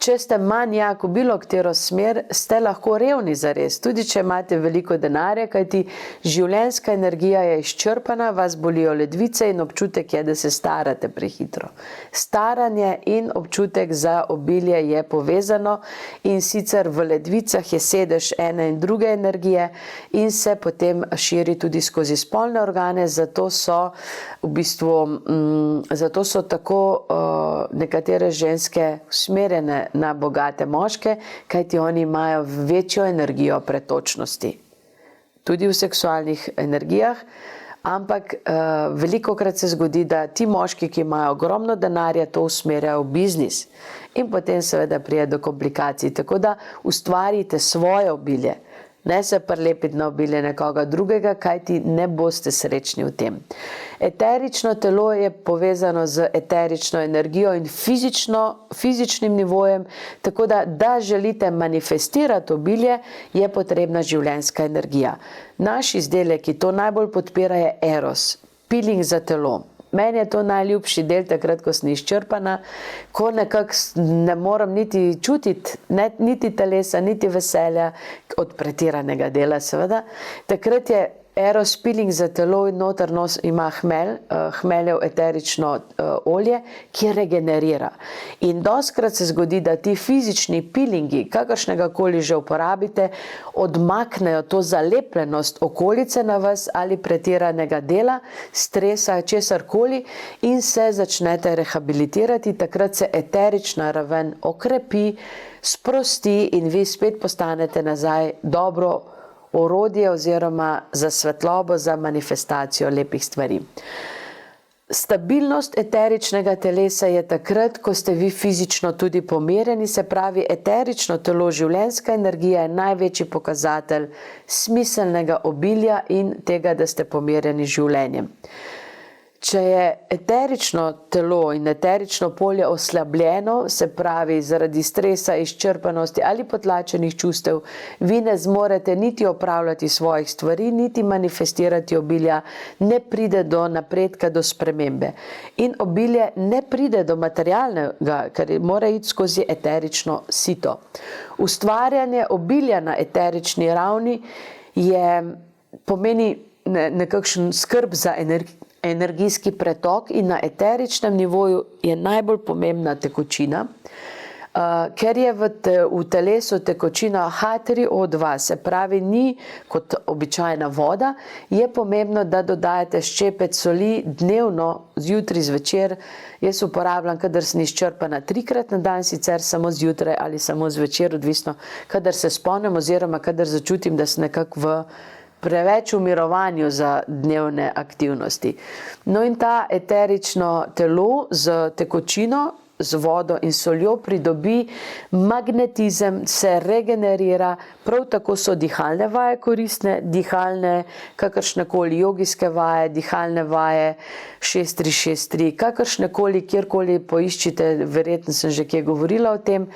če ste manjak v bilo katero smer, ste lahko revni zares, tudi če imate veliko denarja, kajti življenjska energija je izčrpana, vas bolijo ledvice in občutek je, da se starate prehitro. Staranje in občutek za obilje je povezano in sicer v ledvicah je sedež ene in druge energije in se potem širi tudi skozi spolne organe, zato so tako nekatere ženske usmerjene na bogate moške, kajti oni imajo večjo energijo pretočnosti. Tudi v seksualnih energijah, ampak velikokrat se zgodi, da ti moški, ki imajo ogromno denarja, to usmerjajo v biznis. In potem seveda pride do komplikacij. Tako da ustvarite svoje obilje. Ne se prilepiti na obilje nekoga drugega, kajti ne boste srečni v tem. Eterično telo je povezano z eterično energijo in fizičnim nivojem, tako da želite manifestirati obilje, je potrebna življenjska energija. Naš izdelek, ki to najbolj podpira, je Eros, peeling za telo. Meni je to najljubši del takrat, ko sem izčrpana, ko nekako ne morem niti čutiti, niti telesa, niti veselja, od pretiranega dela seveda. Takrat je aerospilling za telo in noter ima hmeljev eterično olje, ki regenerira. In dostikrat se zgodi, da ti fizični pilingi, kakršnega koli že uporabite, odmaknejo to zalepljenost okolice na vas ali pretiranega dela, stresa, česarkoli in se začnete rehabilitirati, takrat se eterična raven okrepi, sprosti in vi spet postanete nazaj dobro orodje oziroma za svetlobo, za manifestacijo lepih stvari. Stabilnost eteričnega telesa je takrat, ko ste vi fizično tudi pomirjeni, se pravi, eterično telo, življenjska energija je največji pokazatelj smiselnega obilja in tega, da ste pomirjeni z življenjem. Če je eterično telo in eterično polje oslabljeno, se pravi zaradi stresa, izčrpanosti ali potlačenih čustev, vi ne zmorete niti opravljati svojih stvari, niti manifestirati obilja, ne pride do napredka, do spremembe. In obilje ne pride do materialnega, ker mora iti skozi eterično sito. Ustvarjanje obilja na eterični ravni pomeni nekakšen skrb za energijski pretok in na eteričnem nivoju je najbolj pomembna tekočina, ker je v telesu tekočina H3O2, se pravi ni kot običajna voda, je pomembno, da dodajate ščepec soli dnevno, zjutraj, zvečer. Jaz uporabljam, kadar sem izčrpana 3-krat na dan, sicer samo zjutraj ali samo zvečer, odvisno, kadar se spomnim oziroma kadar začutim, da sem nekako v preveč v mirovanju za dnevne aktivnosti. No in ta eterično telo z tekočino, z vodo in soljo pridobi magnetizem, se regenerira, prav tako so dihalne vaje koristne, dihalne, kakršnekoli jogijske vaje, dihalne vaje 6-3-6-3, kakršnekoli, kjerkoli poiščite, verjetno sem že kje govorila o tem,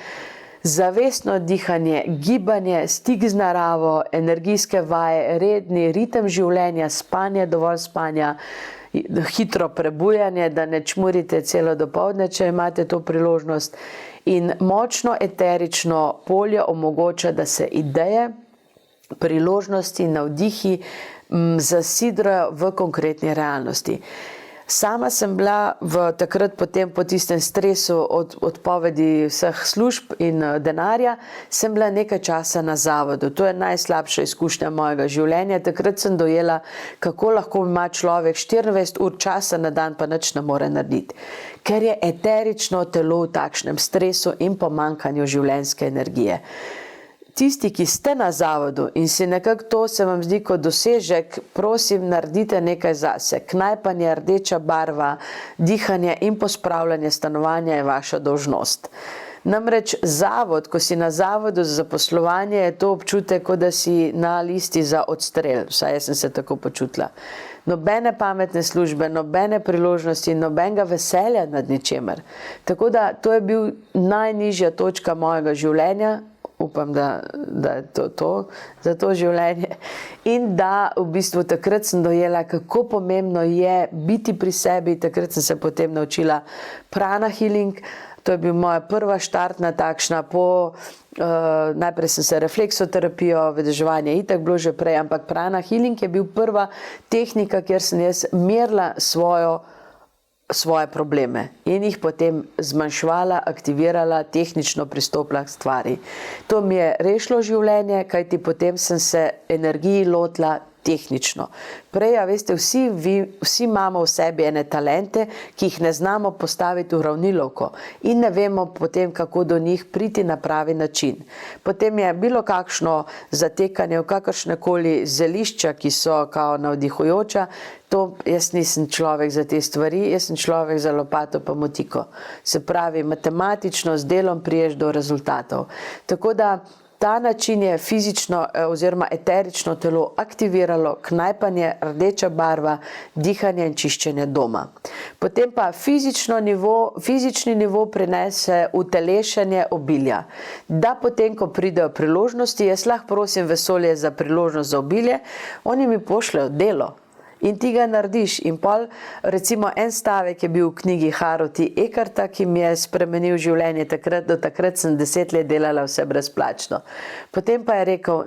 zavestno dihanje, gibanje, stik z naravo, energijske vaje, redni ritem življenja, spanje, dovolj spanja, hitro prebujanje, da ne čmurite celo dopoldne, če imate to priložnost. In močno eterično polje omogoča, da se ideje, priložnosti, navdihi zasidrajo v konkretni realnosti. Sama sem bila takrat potem po tistem stresu od odpovedi vseh služb in denarja, sem bila nekaj časa na zavodu. To je najslabša izkušnja mojega življenja. Takrat sem dojela, kako lahko ima človek 24 ur časa na dan, pa nič ne more narediti. Ker je eterično telo v takšnem stresu in pomanjkanju življenjske energije. Tisti, ki ste na zavodu in si nekako to se vam zdi kot dosežek, prosim, naredite nekaj zase. Knajpanje, rdeča barva, dihanje in pospravljanje stanovanja je vaša dolžnost. Namreč zavod, ko si na zavodu za zaposlovanje, je to občutek, kot da si na listi za odstrel. Vsaj jaz sem se tako počutila. Nobene pametne službe, nobene priložnosti, nobenega veselja nad ničemer. Tako da to je bil najnižja točka mojega življenja. Upam, da je to za to življenje. In da v bistvu takrat sem dojela, kako pomembno je biti pri sebi. Takrat sem se potem naučila prana healing. To je bil moja prva štartna takšna. Najprej sem se refleksoterapijo, vedeževanje itak bilo že prej, ampak prana healing je bil prva tehnika, kjer sem jaz merila svoje probleme in jih potem zmanjševala, aktivirala, tehnično pristopila k stvari. To mi je rešilo življenje, kajti potem sem se energiji lotila tehnično. Prej, veste, vsi imamo v sebi ene talente, ki jih ne znamo postaviti v ravnilovko in ne vemo potem, kako do njih priti na pravi način. Potem je bilo kakšno zatekanje v kakršnekoli zelišča, ki so kao navdihujoča. Jaz nisem človek za te stvari, jaz sem človek za lopato pa motiko. Se pravi, matematično z delom priješ do rezultatov. Tako da ta način je fizično oziroma eterično telo aktiviralo knajpanje, rdeča barva, dihanje in čiščenje doma. Potem pa fizični nivo prinese utelešenje obilja. Da potem, ko pridejo priložnosti, jaz lahko prosim vesolje za priložnost za obilje, oni mi pošljajo delo. in ti ga narediš. In pol, recimo en stavek je bil v knjigi Harroti Eckarta, ki mi je spremenil življenje. Do takrat sem 10 let delala vse brezplačno. Potem pa je rekel,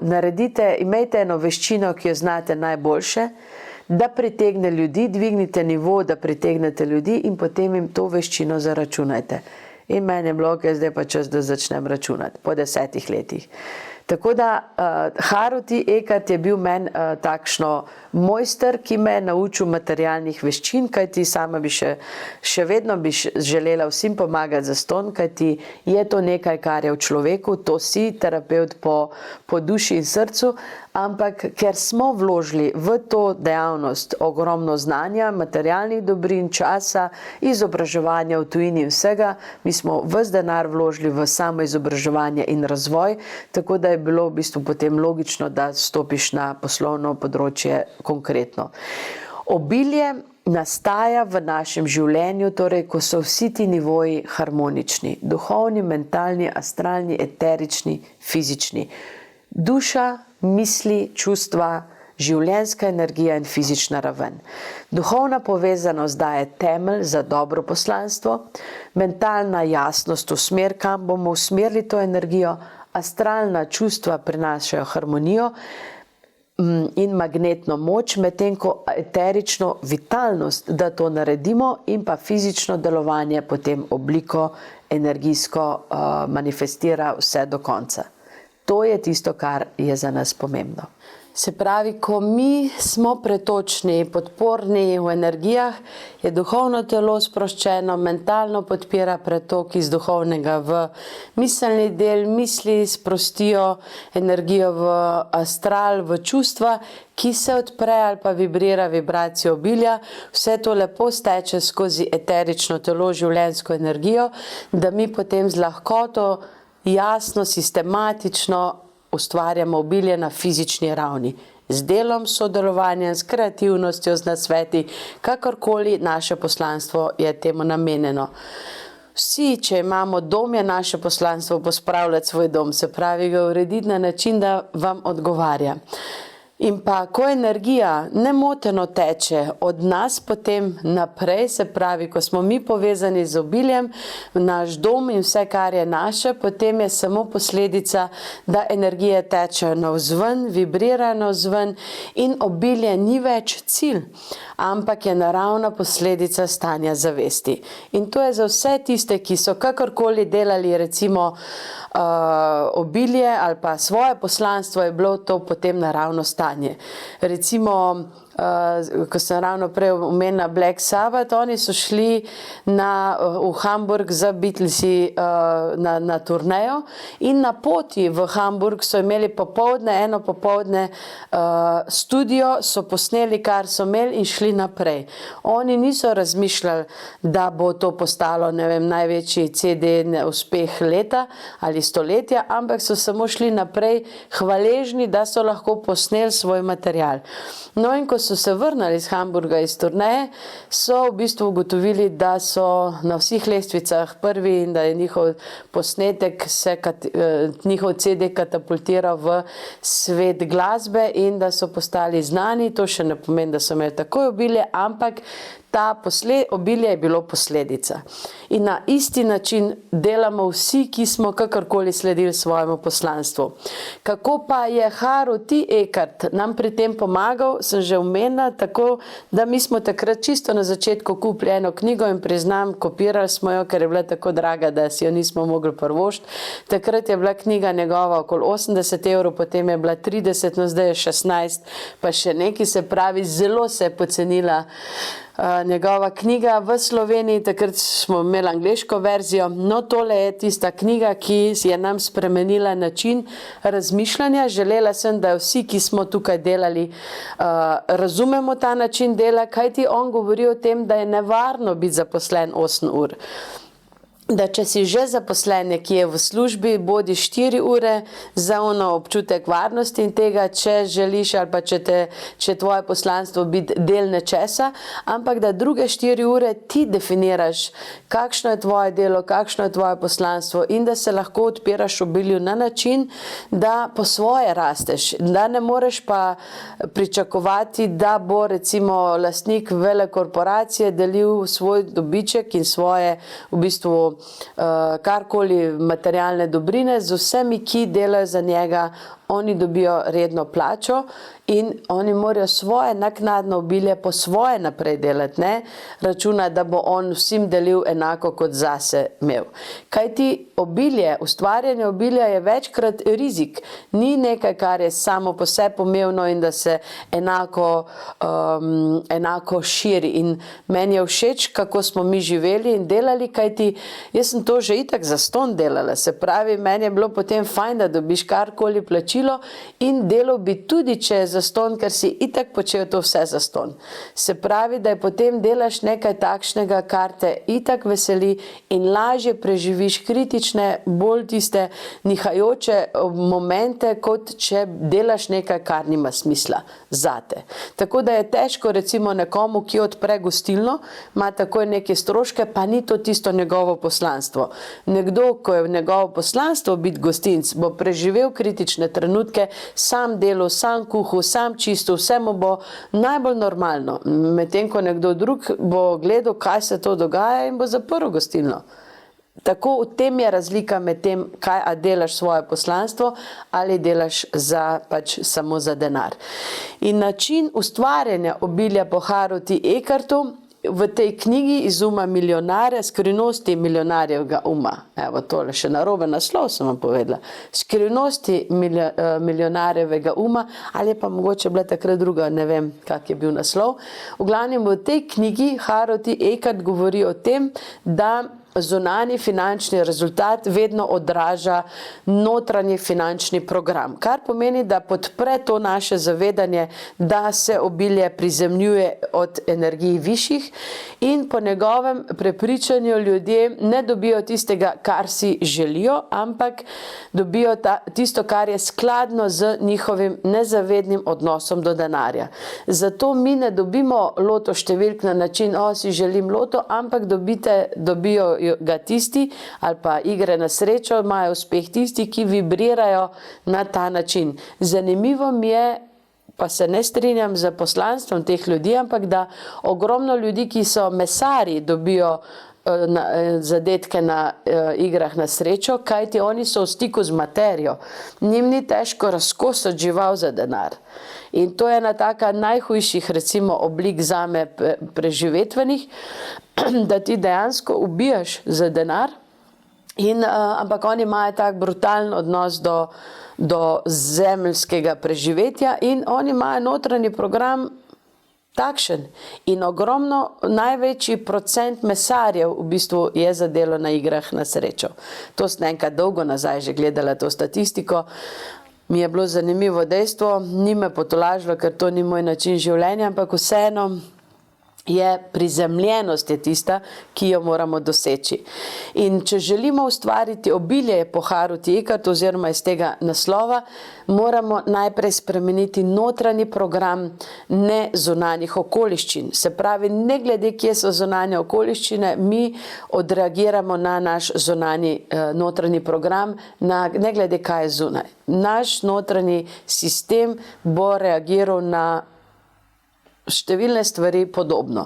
imejte eno veščino, ki jo znate najboljše, da pritegne ljudi, dvignite nivo, da pritegnete ljudi in potem jim to veščino zaračunajte. In meni je bilo, zdaj pa čas, da začnem računati po 10 letih. Tako da Harroti Eckart je bil meni takšno mojster, ki me je naučil materialnih veščin, kajti sama bi še vedno bi želela vsem pomagati zastonj, kajti je to nekaj, kar je v človeku, to si terapeut po duši in srcu, ampak ker smo vložili v to dejavnost ogromno znanja, materialnih dobrin, časa, izobraževanja v tujini in vsega, mi smo ves denar vložili v samo izobraževanje in razvoj, tako da je bilo v bistvu potem logično, da stopiš na poslovno področje konkretno. Obilje nastaja v našem življenju, torej, ko so vsi ti nivoji harmonični. Duhovni, mentalni, astralni, eterični, fizični. Duša, misli, čustva, življenjska energija in fizična raven. Duhovna povezanost daje temelj za dobro poslanstvo, mentalna jasnost v smer, kam bomo usmerili to energijo, astralna čustva prinašajo harmonijo in magnetno moč, medtem ko eterično vitalnost, da to naredimo, in pa fizično delovanje potem obliko energijsko manifestira vse do konca. To je tisto, kar je za nas pomembno. Se pravi, ko mi smo pretočni, podporni v energijah, je duhovno telo sproščeno, mentalno podpira pretok iz duhovnega v miselni del, misli sprostijo energijo v astral, v čustva, ki se odpre ali pa vibrira vibracijo obilja. Vse to lepo steče skozi eterično telo, življenjsko energijo, da mi potem z lahkoto, jasno, sistematično ustvarjamo obilje na fizični ravni. Z delom, sodelovanjem, s kreativnostjo, z nasveti, kakorkoli naše poslanstvo je temu namenjeno. Vsi, če imamo dom, je naše poslanstvo pospravljati svoj dom, se pravi ga urediti na način, da vam odgovarja. In pa, ko energija nemoteno teče od nas potem naprej, se pravi, ko smo mi povezani z obiljem, naš dom in vse, kar je naše, potem je samo posledica, da energije tečejo navzven, vibrirajo navzven in obilje ni več cilj, ampak je naravna posledica stanja zavesti. In to je za vse tiste, ki so kakorkoli delali recimo obilje ali pa svoje poslanstvo, je bilo to potem naravno stanje. Recimo, ko sem ravno prej omenila Black Sabbath, oni so šli v Hamburg za Beatlesi na turnejo in na poti v Hamburg so imeli eno popoldne studio, so posneli, kar so imeli in šli naprej. Oni niso razmišljali, da bo to postalo, ne vem, največji CD uspeh leta ali stoletja, ampak so samo šli naprej hvaležni, da so lahko posneli svoj material. No, in ko so se vrnali iz Hamburga iz turneje, so v bistvu ugotovili, da so na vseh lestvicah prvi in da je njihov posnetek, njihov CD katapultiral v svet glasbe in da so postali znani. To še ne pomeni, da so imeli takoj obilje, ampak obilje je bilo posledica. In na isti način delamo vsi, ki smo kakorkoli sledili svojemu poslanstvu. Kako pa je Harroti Eckart nam pri tem pomagal, sem že omenila, tako da mi smo takrat čisto na začetku kupili eno knjigo in priznam, kopirali smo jo, ker je bila tako draga, da si jo nismo mogli privoščiti. Takrat je bila knjiga njegova okoli 80 €, potem je bila 30, no zdaj je 16, pa še nekaj, se pravi, zelo se je pocenila njegova knjiga v Sloveniji, takrat smo imeli angleško verzijo. No, tole je tista knjiga, ki je nam spremenila način razmišljanja. Želela sem, da vsi, ki smo tukaj delali, razumemo ta način dela, kajti on govori o tem, da je nevarno biti zaposlen 8 ur. da če si že zaposlen nekje v službi, bodi 4 ure za občutek varnosti in tega, če želiš ali pa če tvoje poslanstvo biti del nečesa, ampak da druge 4 ure ti definiraš, kakšno je tvoje delo, kakšno je tvoje poslanstvo in da se lahko odpiraš obilju na način, da po svoje rasteš, da ne moreš pa pričakovati, da bo recimo lastnik vele korporacije delil svoj dobiček in svoje v bistvu karkoli materialne dobrine z vsemi, ki delajo za njega. Oni dobijo redno plačo in oni morajo svoje naknadno obilje po svoje naprej delati, ne računa, da bo on vsem delil enako kot zase imel. Kajti obilje, ustvarjanje obilja je večkrat rizik, ni nekaj, kar je samo po sebi pomembno in da se enako širi. In meni je všeč, kako smo mi živeli in delali, kajti jaz sem to že itak zastonj delala, se pravi, meni je bilo potem fajn, da dobiš karkoli plačilo in delal bi tudi, če je zastonj, ker si itak počel to vse zastonj. Se pravi, da je potem delaš nekaj takšnega, kar te itak veseli in lažje preživiš kritične, bolj tiste nihajoče momente, kot če delaš nekaj, kar nima smisla zate. Tako da je težko recimo nekomu, ki odpre gostilno, ima takoj neke stroške, pa ni to tisto njegovo poslanstvo. Nekdo, ko je njegovo poslanstvo biti gostinc, bo preživel kritične trenutke, sam delal, sam kuhal, sam čistil, vse mu bo najbolj normalno. Medtem ko nekdo drug bo gledal, kaj se to dogaja in bo zaprl gostilno. Tako v tem je razlika med tem, kaj a delaš svoje poslanstvo ali delaš samo za denar. In način ustvarjanja obilja po Haruti Eckartu v tej knjigi Iz uma milijonarja, Skrivnosti milijonarjevega uma. Evo, tole še narobe naslov sem vam povedala. Skrivnosti milijonarjevega uma, ali je pa mogoče bila takrat druga, ne vem, kak je bil naslov. V glavnem v tej knjigi Haruti Eckart govori o tem, da zunanji finančni rezultat vedno odraža notranji finančni program, kar pomeni, da podpre to naše zavedanje, da se obilje prizemljuje od energij višjih in po njegovem prepričanju ljudje ne dobijo tistega, kar si želijo, ampak dobijo tisto, kar je skladno z njihovim nezavednim odnosom do denarja. Zato mi ne dobimo loto številk na način, si želim loto, ampak dobijo ga tisti, ali pa igre na srečo, imajo uspeh tisti, ki vibrirajo na ta način. Zanimivo mi je, pa se ne strinjam z poslanstvom teh ljudi, ampak da ogromno ljudi, ki so mesarji, dobijo zadetke na igrah na srečo, kajti oni so v stiku z materijo. Njim ni težko razkosati žival za denar. In to je ena taka najhujših recimo oblik zame preživetvenih, da ti dejansko ubijaš za denar, ampak oni imajo tak brutalen odnos do zemeljskega preživetja in oni imajo notranji program takšen. In ogromno, največji procent mesarjev v bistvu je za delo na igrah na srečo. To sem enkrat dolgo nazaj že gledala to statistiko. Mi je bilo zanimivo dejstvo, ni me potolažilo, ker to ni moj način življenja, ampak vseeno je prizemljenost je tista, ki jo moramo doseči. In če želimo ustvariti obilje po Haruti Eckartu oziroma iz tega naslova, moramo najprej spremeniti notranji program, ne zunanjih okoliščin. Se pravi, ne glede, kje so zunanje okoliščine, mi odreagiramo na naš notranji program, ne glede, kaj je zunaj. Naš notranji sistem bo reagiral na številne stvari podobno.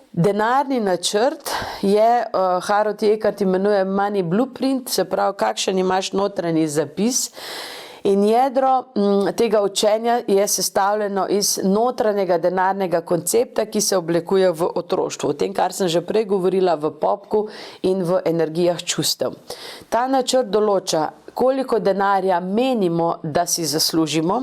Denarni načrt je, Haruti Eckart imenuje money blueprint, se pravi, kakšen imaš notranji zapis. In jedro tega učenja je sestavljeno iz notranjega denarnega koncepta, ki se oblikuje v otroštvu. O tem, kar sem že prej govorila, v popku in v energijah čustev. Ta načrt določa, koliko denarja menimo, da si zaslužimo,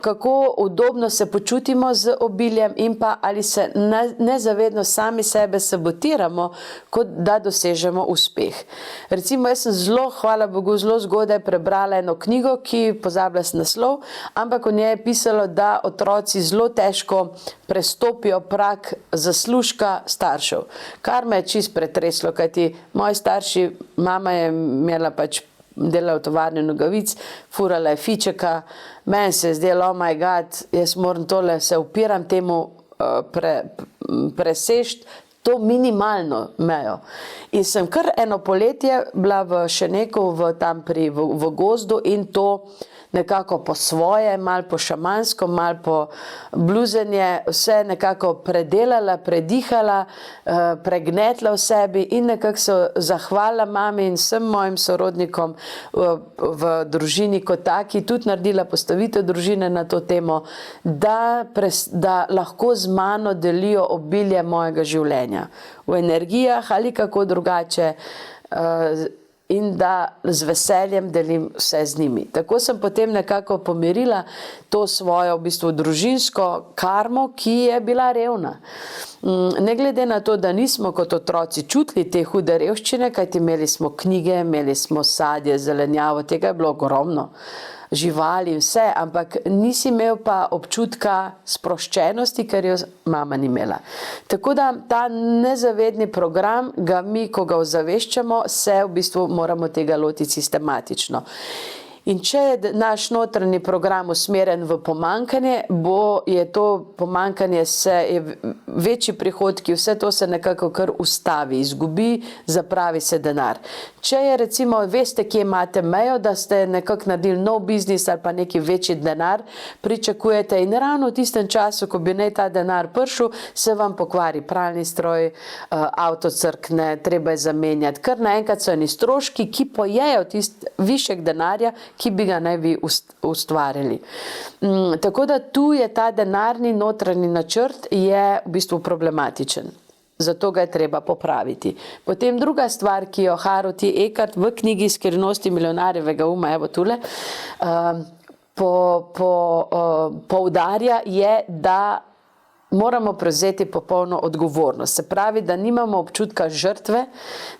kako udobno se počutimo z obiljem in pa ali se nezavedno sami sebe sabotiramo, kot da dosežemo uspeh. Recimo, jaz sem hvala Bogu, zelo zgodaj prebrala eno knjigo, ki pozabila sem naslov, ampak v njej je pisalo, da otroci zelo težko prestopijo prag zaslužka staršev, kar me je čist pretreslo, kajti moji starši, mama je imela delala v tovarni nogavic, furala je fičeka, meni se je zdelo, oh my god, jaz moram tole, se upiram temu presežiti to minimalno mejo. In sem kar eno poletje bila v Šeneku, v gozdu in to nekako po svoje, malo po šamansko, malo po bluzenje, vse nekako predelala, predihala, pregnetla v sebi in nekako se zahvalila mami in vsem mojim sorodnikom v družini kot taki, tudi naredila postavitev družine na to temo, da lahko z mano delijo obilje mojega življenja. V energijah ali kako drugače, in da z veseljem delim vse z njimi. Tako sem potem nekako pomirila to svojo v bistvu družinsko karmo, ki je bila revna. Ne glede na to, da nismo kot otroci čutili te hude revščine, kajti imeli smo knjige, imeli smo sadje, zelenjavo, tega je bilo ogromno, živali in vse, ampak nisi imel pa občutka sproščenosti, ker jo mama ni imela. Tako da ta nezavedni program, ko ga ozaveščamo, se v bistvu moramo tega lotiti sistematično. In če je naš notranji program usmerjen v pomankanje, je to pomankanje večji prihodki, vse to se nekako kar ustavi, izgubi, zapravi se denar. Če je recimo, veste, kje imate mejo, da ste nekako naredili nov biznis ali pa neki večji denar, pričakujete in ravno v tistem času, ko bi naj ta denar prišel, se vam pokvari pralni stroj, avto crkne, treba je zamenjati. Kar naenkrat so eni stroški, ki pojejo višek denarja, ki bi ga naj vi ustvarili. Tako da tu je ta denarni notranji načrt je v bistvu problematičen. Zato ga je treba popraviti. Potem druga stvar, ki jo Harald T. Eckert v knjigi Skrivnosti milijonarjevega uma, evo tule, poudarja, je, da moramo prevzeti popolno odgovornost. Se pravi, da nimamo občutka žrtve,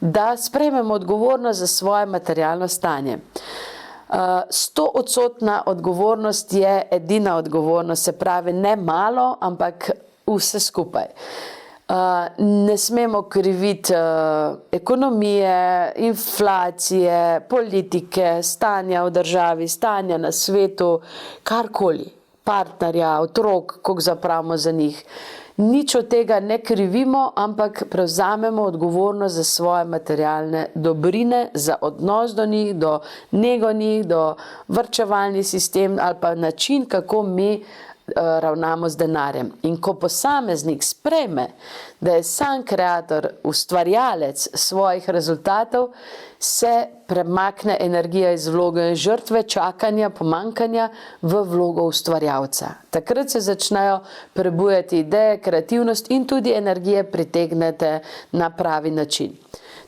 da sprejmemo odgovornost za svoje materialno stanje. 100% odgovornost je edina odgovornost, se pravi ne malo, ampak vse skupaj. Ne smemo kriviti ekonomije, inflacije, politike, stanja v državi, stanja na svetu, karkoli, partnerja, otrok, koliko zapravimo za njih. Nič od tega ne krivimo, ampak prevzamemo odgovornost za svoje materialne dobrine, za odnos do njih, do nego njih, do varčevalni sistem ali pa način, kako mi ravnamo z denarjem. In ko posameznik sprejme, da je sam kreator, ustvarjalec svojih rezultatov, se premakne energija iz vloge žrtve, čakanja, pomankanja v vlogo ustvarjalca. Takrat se začnejo prebujati ideje, kreativnost in tudi energije pritegnete na pravi način.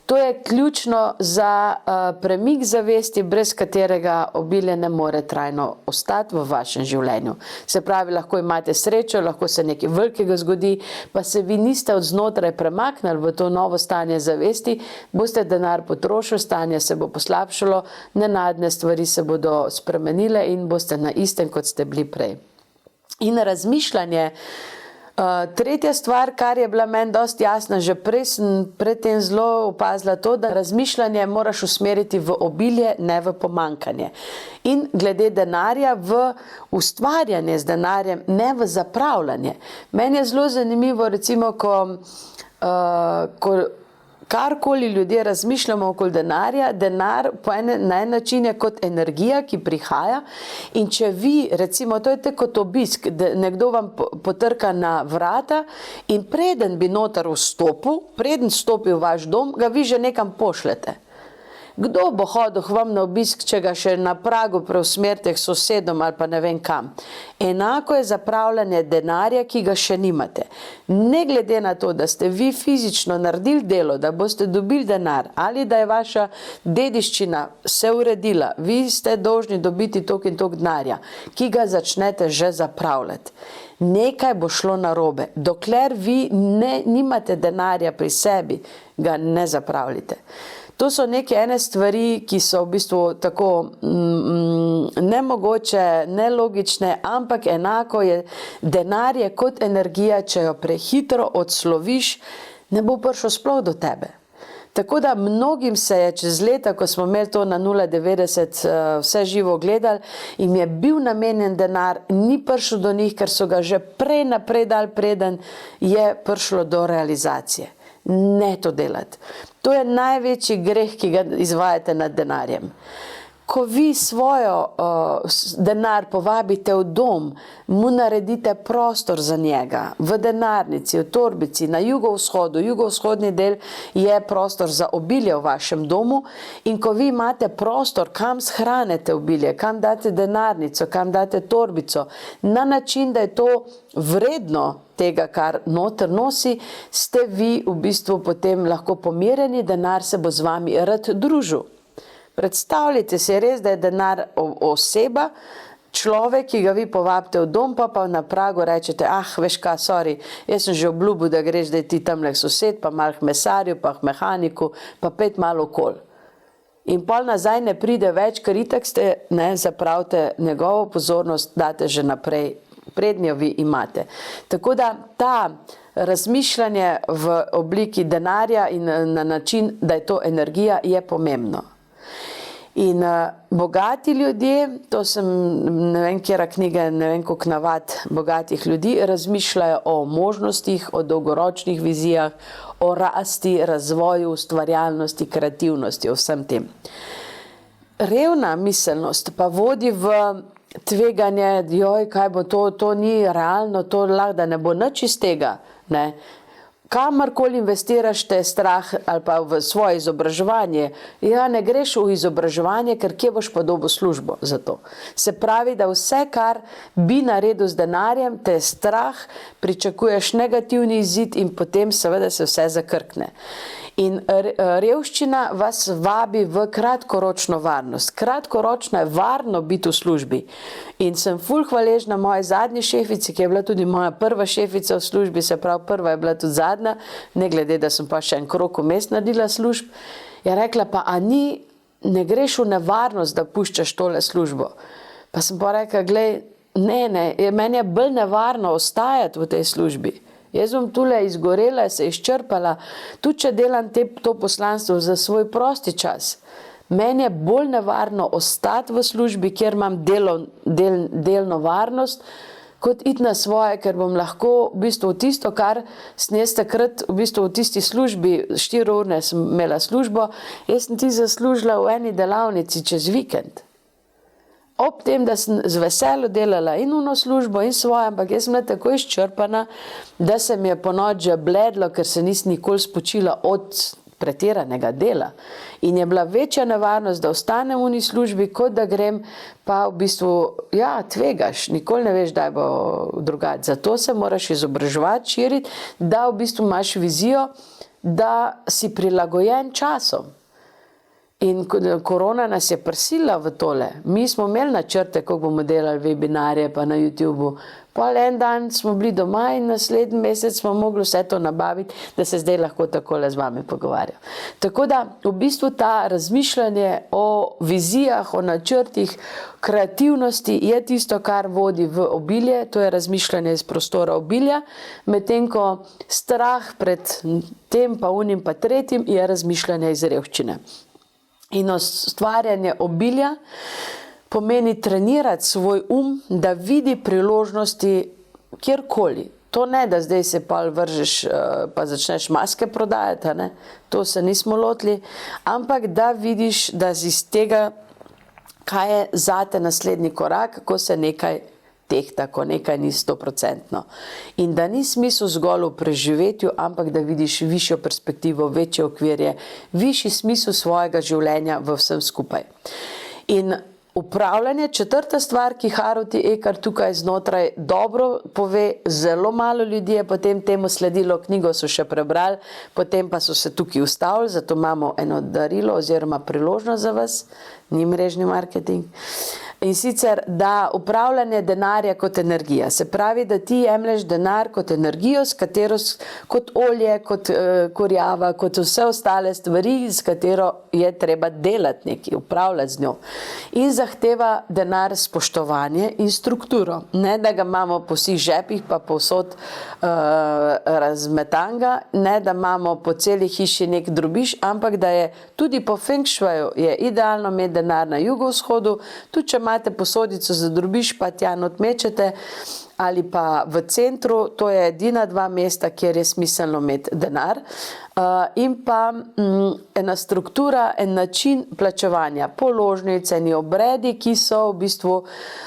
To je ključno za premik zavesti, brez katerega obilje ne more trajno ostati v vašem življenju. Se pravi, lahko imate srečo, lahko se nekaj velikega zgodi, pa se vi niste od znotraj premaknili v to novo stanje zavesti, boste denar potrošili, stanje se bo poslabšalo, nenadne stvari se bodo spremenile in boste na istem, kot ste bili prej. In razmišljanje. Tretja stvar, kar je bila meni dosti jasna, že prej sem predtem zelo opazila to, da razmišljanje moraš usmeriti v obilje, ne v pomankanje. In glede denarja v ustvarjanje z denarjem, ne v zapravljanje. Meni je zelo zanimivo, recimo, ko karkoli ljudje razmišljamo okoli denarja, denar na en način je kot energija, ki prihaja, in če vi, recimo, to je tako kot obisk, da nekdo vam potrka na vrata in preden bi noter vstopil, preden vstopi v vaš dom, ga vi že nekam pošljete. Kdo bo hodil k vam na obisk, če ga še na pragu preusmerite k sosedom ali pa ne vem kam? Enako je zapravljanje denarja, ki ga še nimate. Ne glede na to, da ste vi fizično naredili delo, da boste dobili denar ali da je vaša dediščina se uredila, vi ste dolžni dobiti toliko in toliko denarja, ki ga začnete že zapravljati. Nekaj bo šlo narobe. Dokler vi nimate denarja pri sebi, ga ne zapravljite. To so neke ene stvari, ki so v bistvu tako nemogoče, nelogične, ampak enako je denar je kot energija, če jo prehitro odsloviš, ne bo prišel sploh do tebe. Tako da mnogim se je čez leta, ko smo imeli to na 0,90 vse živo gledali, jim je bil namenjen denar, ni prišel do njih, ker so ga že prej naprej dali, preden je prišlo do realizacije. Ne to delati. To je največji greh, ki ga izvajate nad denarjem. Ko vi svojo denar povabite v dom, mu naredite prostor za njega, v denarnici, v torbici, na jugovzhodu, jugovzhodni del je prostor za obilje v vašem domu in ko vi imate prostor, kam shranete obilje, kam date denarnico, kam date torbico, na način, da je to vredno tega, kar noter nosi, ste vi v bistvu potem lahko pomirjeni, denar se bo z vami rad družil. Predstavljajte si res, da je denar oseba, človek, ki ga vi povabite v dom, pa na pragu rečete, veš kaj, sorry, jaz sem že obljubil, da greš, da je ti tamle sosed, pa malo k mesarju, pa k mehaniku, pa pet malo okol. In pol nazaj ne pride več, ker itak ste, zapravite njegovo pozornost, date že naprej, prednjo vi imate. Tako da ta razmišljanje v obliki denarja in na način, da je to energija, je pomembno. In bogati ljudje, to sem ne vem kjera knjige, ne vem koliko navad bogatih ljudi, razmišljajo o možnostih, o dolgoročnih vizijah, o rasti, razvoju, ustvarjalnosti, kreativnosti, o vsem tem. Revna miselnost pa vodi v tveganje, joj, kaj bo to ni realno, to lahko, da ne bo nič iz tega, ne. Kamorkoli investiraš, te strah ali pa v svoje izobraževanje, ne greš v izobraževanje, ker kje boš pa dobil službo za to. Se pravi, da vse, kar bi naredil z denarjem, te je strah, pričakuješ negativni izid in potem seveda se vse zakrkne. In revščina vas vabi v kratkoročno varnost. Kratkoročno je varno biti v službi. In sem ful hvaležna moji zadnji šefici, ki je bila tudi moja prva šefica v službi, se pravi prva je bila tudi zadnja, ne glede, da sem pa še en krog vmes naredila služb, je rekla pa, ne greš v nevarnost, da puščaš tole službo. Pa sem pa rekla, glej, ne, meni je bolj nevarno ostajati v tej službi. Jaz bom tule izgorela, se izčrpala, tudi če delam to poslanstvo za svoj prosti čas. Meni je bolj nevarno ostati v službi, kjer imam delno varnost, kot iti na svoje, ker bom lahko v bistvu tisto, kar sem jaz takrat v bistvu v tisti službi, 4 urne sem imela službo, jaz sem ti zaslužila v eni delavnici čez vikend. Ob tem, da sem z veseljo delala in uno službo in svojo, ampak jaz sem bila tako izčrpana, da se mi je po noč že bledlo, ker se nisem nikoli spočila od pretiranega dela. In je bila večja nevarnost, da ostanem v uni službi, kot da grem, pa v bistvu, tvegaš, nikoli ne veš, da bo drugače. Zato se moraš izobraževati, širiti, da v bistvu imaš vizijo, da si prilagojen časom. In korona nas je prisila v tole. Mi smo imeli načrte, kako bomo delali webinarje pa na YouTubeu. Pol en dan smo bili doma in naslednji mesec smo mogli vse to nabaviti, da se zdaj lahko takole z vami pogovarjam. Tako da v bistvu ta razmišljanje o vizijah, o načrtih, kreativnosti je tisto, kar vodi v obilje, to je razmišljanje iz prostora obilja, medtem ko strah pred tem pa unim pa tretjim je razmišljanje iz revščine. In ustvarjanje obilja pomeni trenirati svoj da vidi priložnosti kjerkoli. To ne, da zdaj se pa vržeš pa začneš maske prodajati, to se nismo lotili, ampak da vidiš, da iz tega, kaj je zate naslednji korak, kako se nekaj tehta, ko nekaj ni 100%. In da ni smisel zgolj v preživetju, ampak da vidiš višjo perspektivo, večje okvirje, višji smisel svojega življenja v vsem skupaj. In upravljanje, četrta stvar, ki Harut Ekart tukaj znotraj dobro pove, zelo malo ljudi je potem temu sledilo, knjigo so še prebrali, potem pa so se tukaj ustavili, zato imamo eno darilo oziroma priložnost za vas, ni mrežni marketing. In sicer, da upravljanje denarja kot energija. Se pravi, da ti jemlješ denar kot energijo, s katero, kot olje, kot kurjava, kot vse ostale stvari, s katero je treba delati nekaj, upravljati z njo. In zahteva denar spoštovanje in strukturo. Ne, da ga imamo po vseh žepih, pa povsod razmetanga, ne, da imamo po celi hiši nek drobiž, ampak da je tudi po feng shuiu je idealno imeti denar na jugovzhodu, tudi če imate posodico za drobiž, pa tja odmečete, ali pa v centru, to je edina dva mesta, kjer je smiselno imeti denar. In pa ena struktura, en način plačevanja, položnice, eni obredi, ki so v bistvu,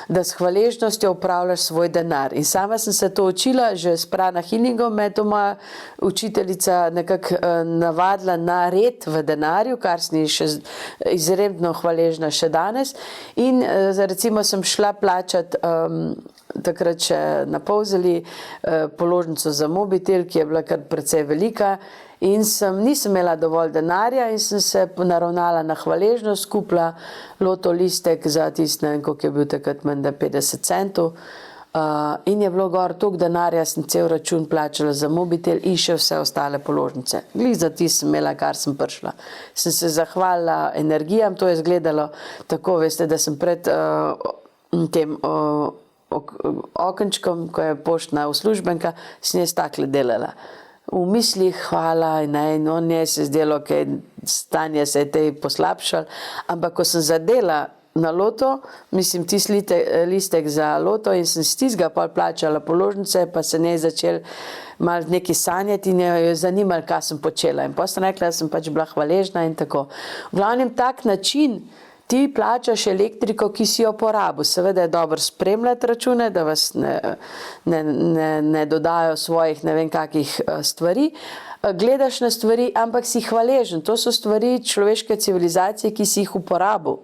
da s hvaležnostjo upravljaš svoj denar. In sama sem se to učila, že s Prana Healingom me je to moja učiteljica nekako navadila na red v denarju, kar sem ji še izredno hvaležna še danes. In recimo sem šla plačati takrat še na Polzeli položnico za mobitel, ki je bila kar precej velika, in nisem imela dovolj denarja in sem se naravnala na hvaležnost, kupila loto listek za tisti, ne vem, koliko je bil takrat, menda 50 centov, in je bilo gor toliko denarja, sem cel račun plačala za mobitel in še vse ostale položnice. Glih za tisti sem imela, kar sem prišla. Sem se zahvalila energijam, to je izgledalo tako, veste, da sem pred tem okenčkom, ko je poštna uslužbenka, sem jaz takle delala. V mislih hvala in on je se zdelo, kaj stanje se je tej poslabšal, ampak ko sem zadela na loto, mislim, tisti listek za loto in sem s tistega pol plačala položnice, pa se ne je začel malo nekaj sanjati in jo zanimalo, kaj sem počela. In potem sem rekla, da sem pač bila hvaležna in tako. V glavnem tak način, ti plačaš elektriko, ki si jo porabil. Seveda je dobro spremljati račune, da vas ne dodajo svojih ne vem kakih stvari. Gledaš na stvari, ampak si hvaležen. To so stvari človeške civilizacije, ki si jih uporabil.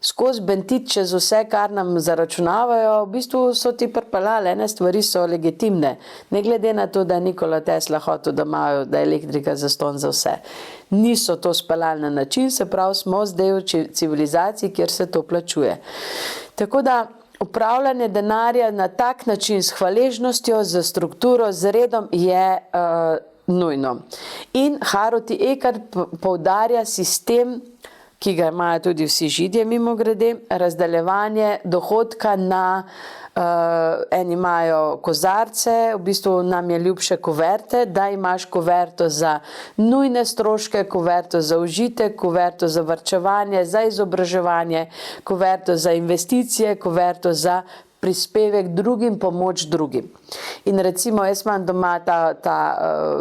Skozi bentiti čez vse, kar nam zaračunavajo, v bistvu so ti pripeljali, ene stvari so legitimne. Ne glede na to, da je Nikola Tesla hotel, da je elektrika zastonj za vse. Niso to speljali na način, se pravi, smo zdaj v civilizaciji, kjer se to plačuje. Tako da upravljanje denarja na tak način s hvaležnostjo, z strukturo, z redom je nujno. In Harut Ekart poudarja sistem, ki ga imajo tudi vsi Židje mimogrede, razdeljevanje dohodka na, eni imajo kozarce, v bistvu nam je ljubše kuverte, da imaš kuverto za nujne stroške, kuverto za užitek, kuverto za varčevanje, za izobraževanje, kuverto za investicije, kuverto za prispevek drugim, pomoč drugim. In recimo, jaz imam doma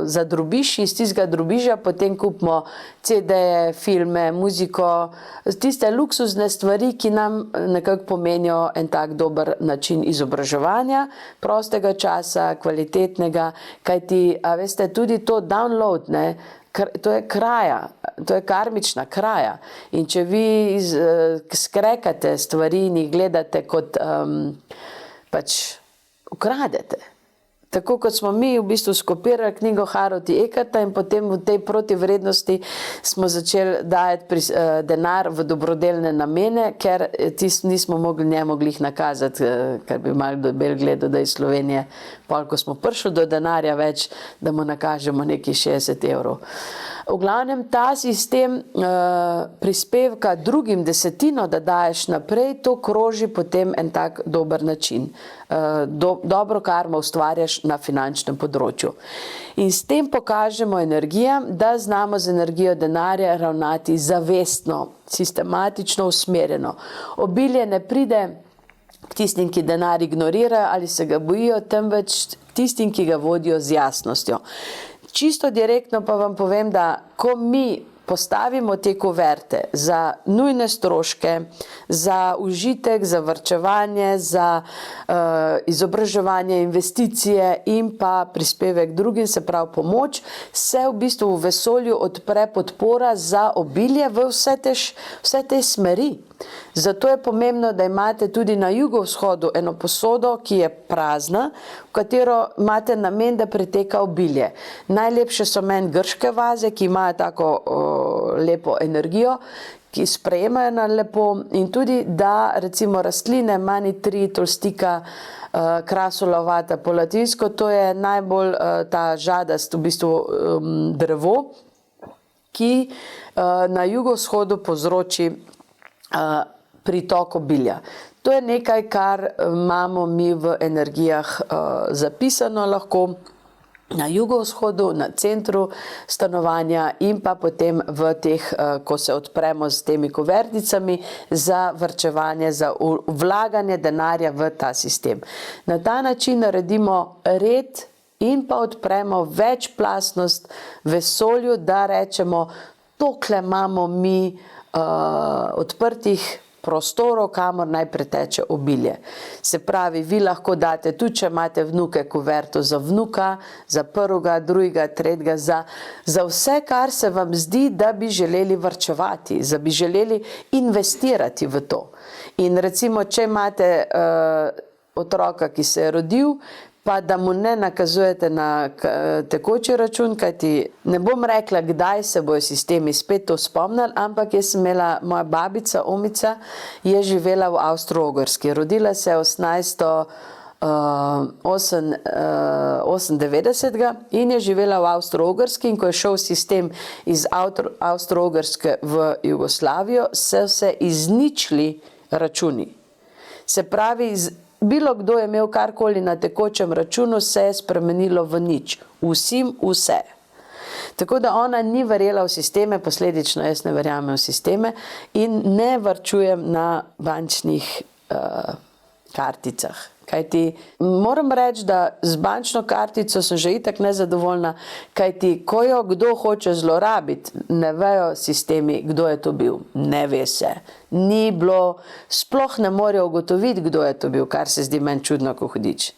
za drobiž, iz tistega drobiža potem kupimo CD-je, filme, muziko, tiste luksuzne stvari, ki nam nekako pomenijo en tak dober način izobraževanja, prostega časa, kvalitetnega, kajti, a veste, tudi to download, to je kraja, to je karmična kraja. In če vi skrekate stvari in jih gledate kot pač ukradete. Tako kot smo mi v bistvu skopirali knjigo Haruta Ekarta in potem v tej protivrednosti smo začeli dajati denar v dobrodelne namene, ker nismo mogli njemu glih nakazati, ker bi malo dobel gledal, da iz Slovenije, pol ko smo prišli do denarja več, da mu nakažemo nekaj 60 evrov. V glavnem ta sistem prispevka drugim desetino, da daješ naprej, to kroži potem en tak dober način. Dobro karmo ustvarjaš na finančnem področju. In s tem pokažemo energijam, da znamo z energijo denarja ravnati zavestno, sistematično, usmerjeno. Obilje ne pride k tistim, ki denar ignorirajo ali se ga bojijo, temveč tistim, ki ga vodijo z jasnostjo. Čisto direktno pa vam povem, da ko mi postavimo te kuverte za nujne stroške, za užitek, za varčevanje, za izobraževanje, investicije in pa prispevek drugim, se pravi pomoč, se v bistvu v vesolju odpre podpora za obilje v vse te smeri. Zato je pomembno, da imate tudi na jugovzhodu eno posodo, ki je prazna, v katero imate namen, da priteka obilje. Najlepše so meni grške vaze, ki imajo tako lepo energijo, ki sprejemajo na lepo, in tudi, da recimo rastline manitri, tolstika, krasulovata po latinsko, to je najbolj ta žadast v bistvu drevo, ki na jugovzhodu povzroči pritok obilja. To je nekaj, kar imamo mi v energijah zapisano lahko na jugovzhodu, na centru stanovanja in pa potem v teh, ko se odpremo s temi kuverticami za varčevanje, za vlaganje denarja v ta sistem. Na ta način naredimo red in pa odpremo večplastnost vesolju, da rečemo, tokle imamo mi odprtih prostorov, kamor naj preteče obilje. Se pravi, vi lahko date, tudi če imate vnuke, kuverto za vnuka, za prvega, drugega, tretjega, za vse, kar se vam zdi, da bi želeli varčevati, da bi želeli investirati v to. In recimo, če imate otroka, ki se je rodil, pa da mu ne nakazujete na tekoči račun, kajti ne bom rekla, kdaj se bojo sistemi spet to spomnili, ampak jaz sem imela, moja babica, Omica, je živela v Avstro-Ogrski. Rodila se je 1898 in je živela v Avstro-Ogrski, in ko je šel sistem iz Avstro-Ogrske v Jugoslavijo, so se izničili računi. Se pravi, bilo kdo je imel karkoli na tekočem računu, se je spremenilo v nič. Vsem vse. Tako da ona ni verjela v sisteme, posledično jaz ne verjamem v sisteme in ne varčujem na bančnih karticah. Kajti moram reči, da z bančno kartico sem že itak nezadovoljna, kajti ko jo kdo hoče zlorabiti, ne vejo sistemi, kdo je to bil. Ne ve se. Ni bilo, sploh ne morejo ugotoviti, kdo je to bil, kar se zdi meni čudno, ko hudič.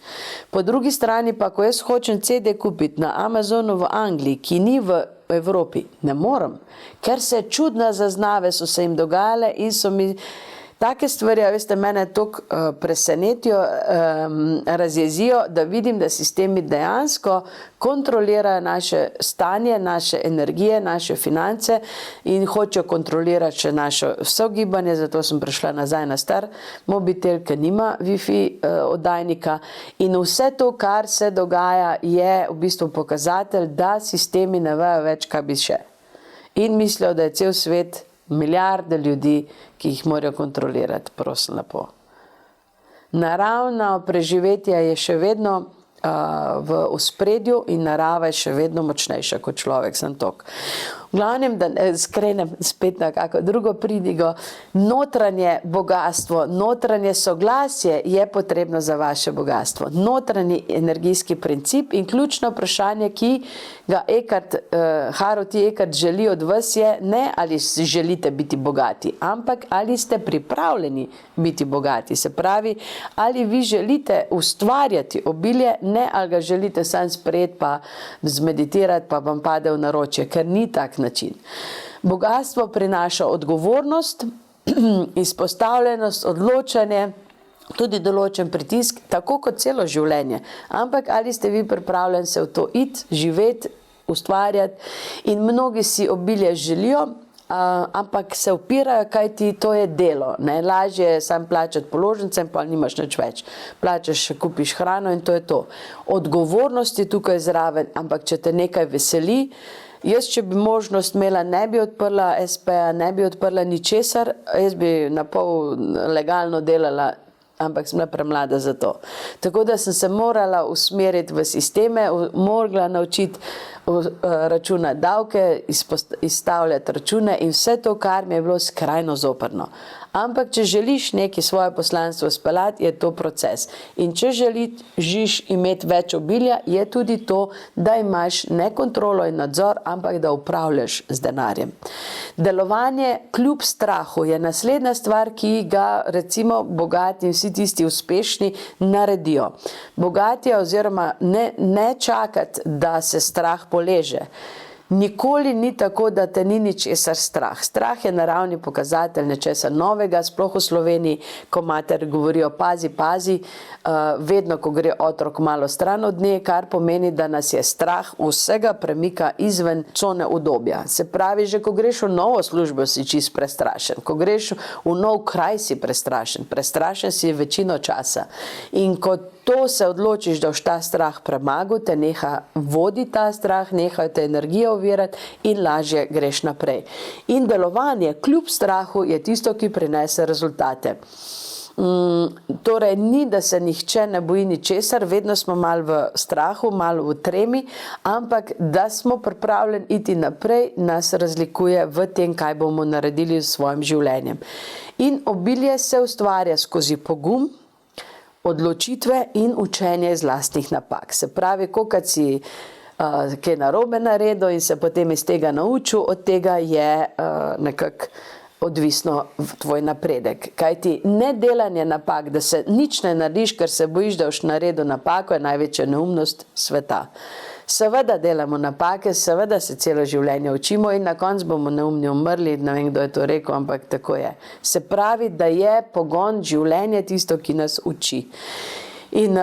Po drugi strani pa, ko jaz hočem CD kupiti na Amazonu v Angliji, ki ni v Evropi, ne morem, ker se čudne zaznave so se jim dogajale in so mi take stvari, veste, mene toliko presenetijo, razjezijo, da vidim, da sistemi dejansko kontrolirajo naše stanje, naše energije, naše finance in hočejo kontrolirati še naše sogibanje, zato sem prišla nazaj na star mobitel, ki nima Wi-Fi oddajnika, in vse to, kar se dogaja, je v bistvu pokazatelj, da sistemi ne vejo več, kaj bi še. In mislijo, da je cel svet milijarde ljudi, ki jih morajo kontrolirati, prosim lepo. Naravno preživetje je še vedno v ospredju in narava je še vedno močnejša kot človek, sem tok. V glavnem, da skrenem spet na kako drugo pridigo, notranje bogatstvo, notranje soglasje je potrebno za vaše bogatstvo. Notranji energijski princip in ključno vprašanje, ki ga Harut Eckhart želi od vas, je ne, ali želite biti bogati, ampak ali ste pripravljeni biti bogati. Se pravi, ali vi želite ustvarjati obilje, ne, ali ga želite sam sprejeti pa zmeditirati, pa vam pade v naročje, ker ni tak način. Bogatstvo prinaša odgovornost, izpostavljenost, odločanje, tudi določen pritisk, tako kot celo življenje. Ampak ali ste vi pripravljeni se v to iti, živeti, ustvarjati, in mnogi si obilje želijo, ampak se upirajo, kajti to je delo. Lažje je sam plačati položnice in pa nimaš nič več. Plačaš, kupiš hrano in to je to. Odgovornost je tukaj zraven, ampak če te nekaj veseli, jaz, če bi možnost imela, ne bi odprla SP-ja, ne bi odprla ničesar, jaz bi na pol legalno delala, ampak sem bila premlada za to. Tako da sem se morala usmeriti v sisteme, morala naučiti računati davke, izstavljati račune in vse to, kar mi je bilo skrajno zoprno. Ampak, če želiš neki svoje poslanstvo speljati, je to proces. In če želiš imeti več obilja, je tudi to, da imaš ne kontrolo in nadzor, ampak da upravljaš z denarjem. Delovanje kljub strahu je naslednja stvar, ki ga recimo bogati in vsi tisti uspešni naredijo. Bogati oziroma ne čakati, da se strah poleže. Nikoli ni tako, da te ni ničesar strah. Strah je naravni pokazatelj nečesa novega, sploh v Sloveniji, ko mater govorijo pazi, vedno, ko gre otrok malo stran od nje, kar pomeni, da nas je strah vsega premika izven cone udobja. Se pravi, že ko greš v novo službo, si čist prestrašen. Ko greš v nov kraj, si prestrašen. Prestrašen si večino časa. In ko to se odločiš, da boš ta strah premagal, te neha vodi ta strah, neha te energijo ovirati in lažje greš naprej. In delovanje kljub strahu je tisto, ki prinese rezultate. Torej, ni, da se nihče ne boji ničesar, vedno smo malo v strahu, malo v tremi, ampak da smo pripravljeni iti naprej, nas razlikuje v tem, kaj bomo naredili s svojim življenjem. In obilje se ustvarja skozi pogum, odločitve in učenje iz lastnih napak. Se pravi, kokrat si kaj narobe naredil in se potem iz tega naučil, od tega je nekako odvisno tvoj napredek. Kajti nedelanje napak, da se nič ne narediš, ker se bojiš, da boš naredil napako, je največja neumnost sveta. Seveda delamo napake, seveda se celo življenje učimo in na koncu bomo neumni umrli, ne vem, kdo je to rekel, ampak tako je. Se pravi, da je pogon življenje tisto, ki nas uči. In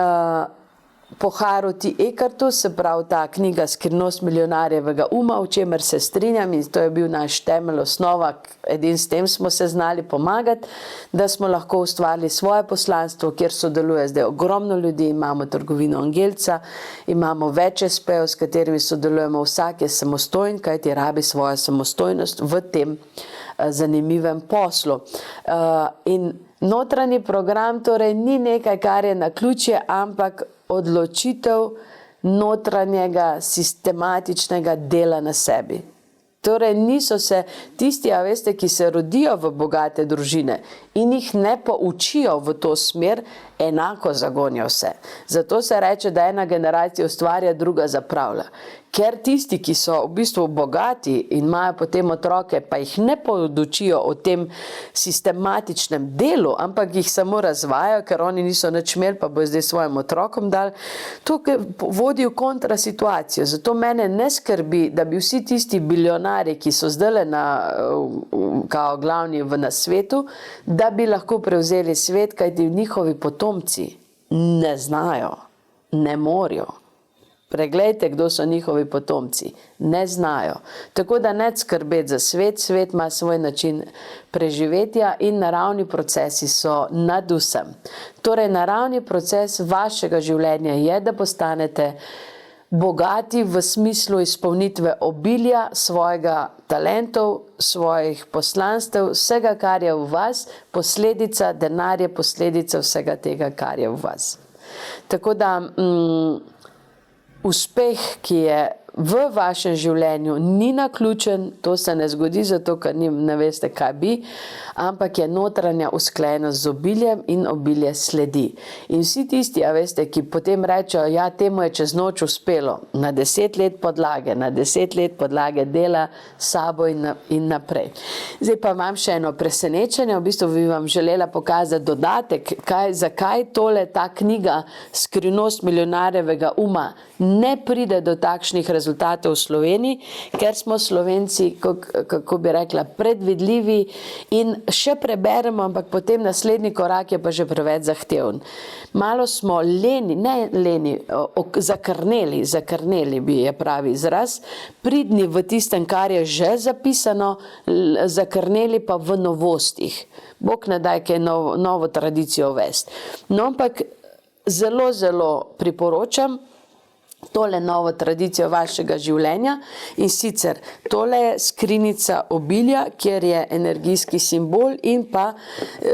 po Haruti Eckartu, se pravi ta knjiga Skrivnost milijonarjevega uma, v čemer se strinjam in to je bil naš temelj, osnova, edin s tem smo se znali pomagati, da smo lahko ustvarili svoje poslanstvo, kjer sodeluje zdaj ogromno ljudi, imamo trgovino Angelca, imamo več SP-jev, s katerimi sodelujemo, vsak je samostojen, kajti rabi svojo samostojnost v tem zanimivem poslu. In notranji program torej ni nekaj, kar je naključje, ampak odločitev notranjega sistematičnega dela na sebi. Torej niso se tisti, a veste, ki se rodijo v bogate družine in jih ne poučijo v to smer, enako zagonijo vse. Zato se reče, da ena generacija ustvarja, druga zapravlja. Ker tisti, ki so v bistvu bogati in imajo potem otroke, pa jih ne podučijo o tem sistematičnem delu, ampak jih samo razvajajo, ker oni niso nič imeli, pa bo zdaj svojim otrokom dali, to vodi v kontrasituacijo. Zato mene ne skrbi, da bi vsi tisti bilionari, ki so zdaj kao glavni na svetu, da bi lahko prevzeli svet, kajti njihovi potomci ne znajo, ne morajo. Preglejte, kdo so njihovi potomci. Ne znajo. Tako da ne skrbeti za svet, svet ima svoj način preživetja in naravni procesi so nad vsem. Torej, naravni proces vašega življenja je, da postanete bogati v smislu izpolnitve obilja svojega talentov, svojih poslanstev, vsega, kar je v vas, posledica, denar je posledica vsega tega, kar je v vas. Tako da uspeh, ki je v vašem življenju, ni naključen, to se ne zgodi zato, ker ne veste, kaj bi, ampak je notranja usklajenost z obiljem in obilje sledi. In vsi tisti, a veste, ki potem rečejo, ja, temu je čez noč uspelo, na 10 let podlage dela sabo in naprej. Zdaj pa imam še eno presenečenje, v bistvu bi vam želela pokazati dodatek, zakaj ta knjiga Skrivnost milijonarjevega uma ne pride do takšnih rezultatov v Sloveniji, ker smo Slovenci, kako bi rekla, predvidljivi in še preberemo, ampak potem naslednji korak je pa že preveč zahteven. Malo smo zakrneli bi je pravi izraz, pridni v tistem, kar je že zapisano, zakrneli pa v novostih. Bog ne daj kaj novo tradicijo uvesti. No, ampak zelo, zelo priporočam, tole novo tradicijo vašega življenja, in sicer tole je skrinjica obilja, kjer je energijski simbol in pa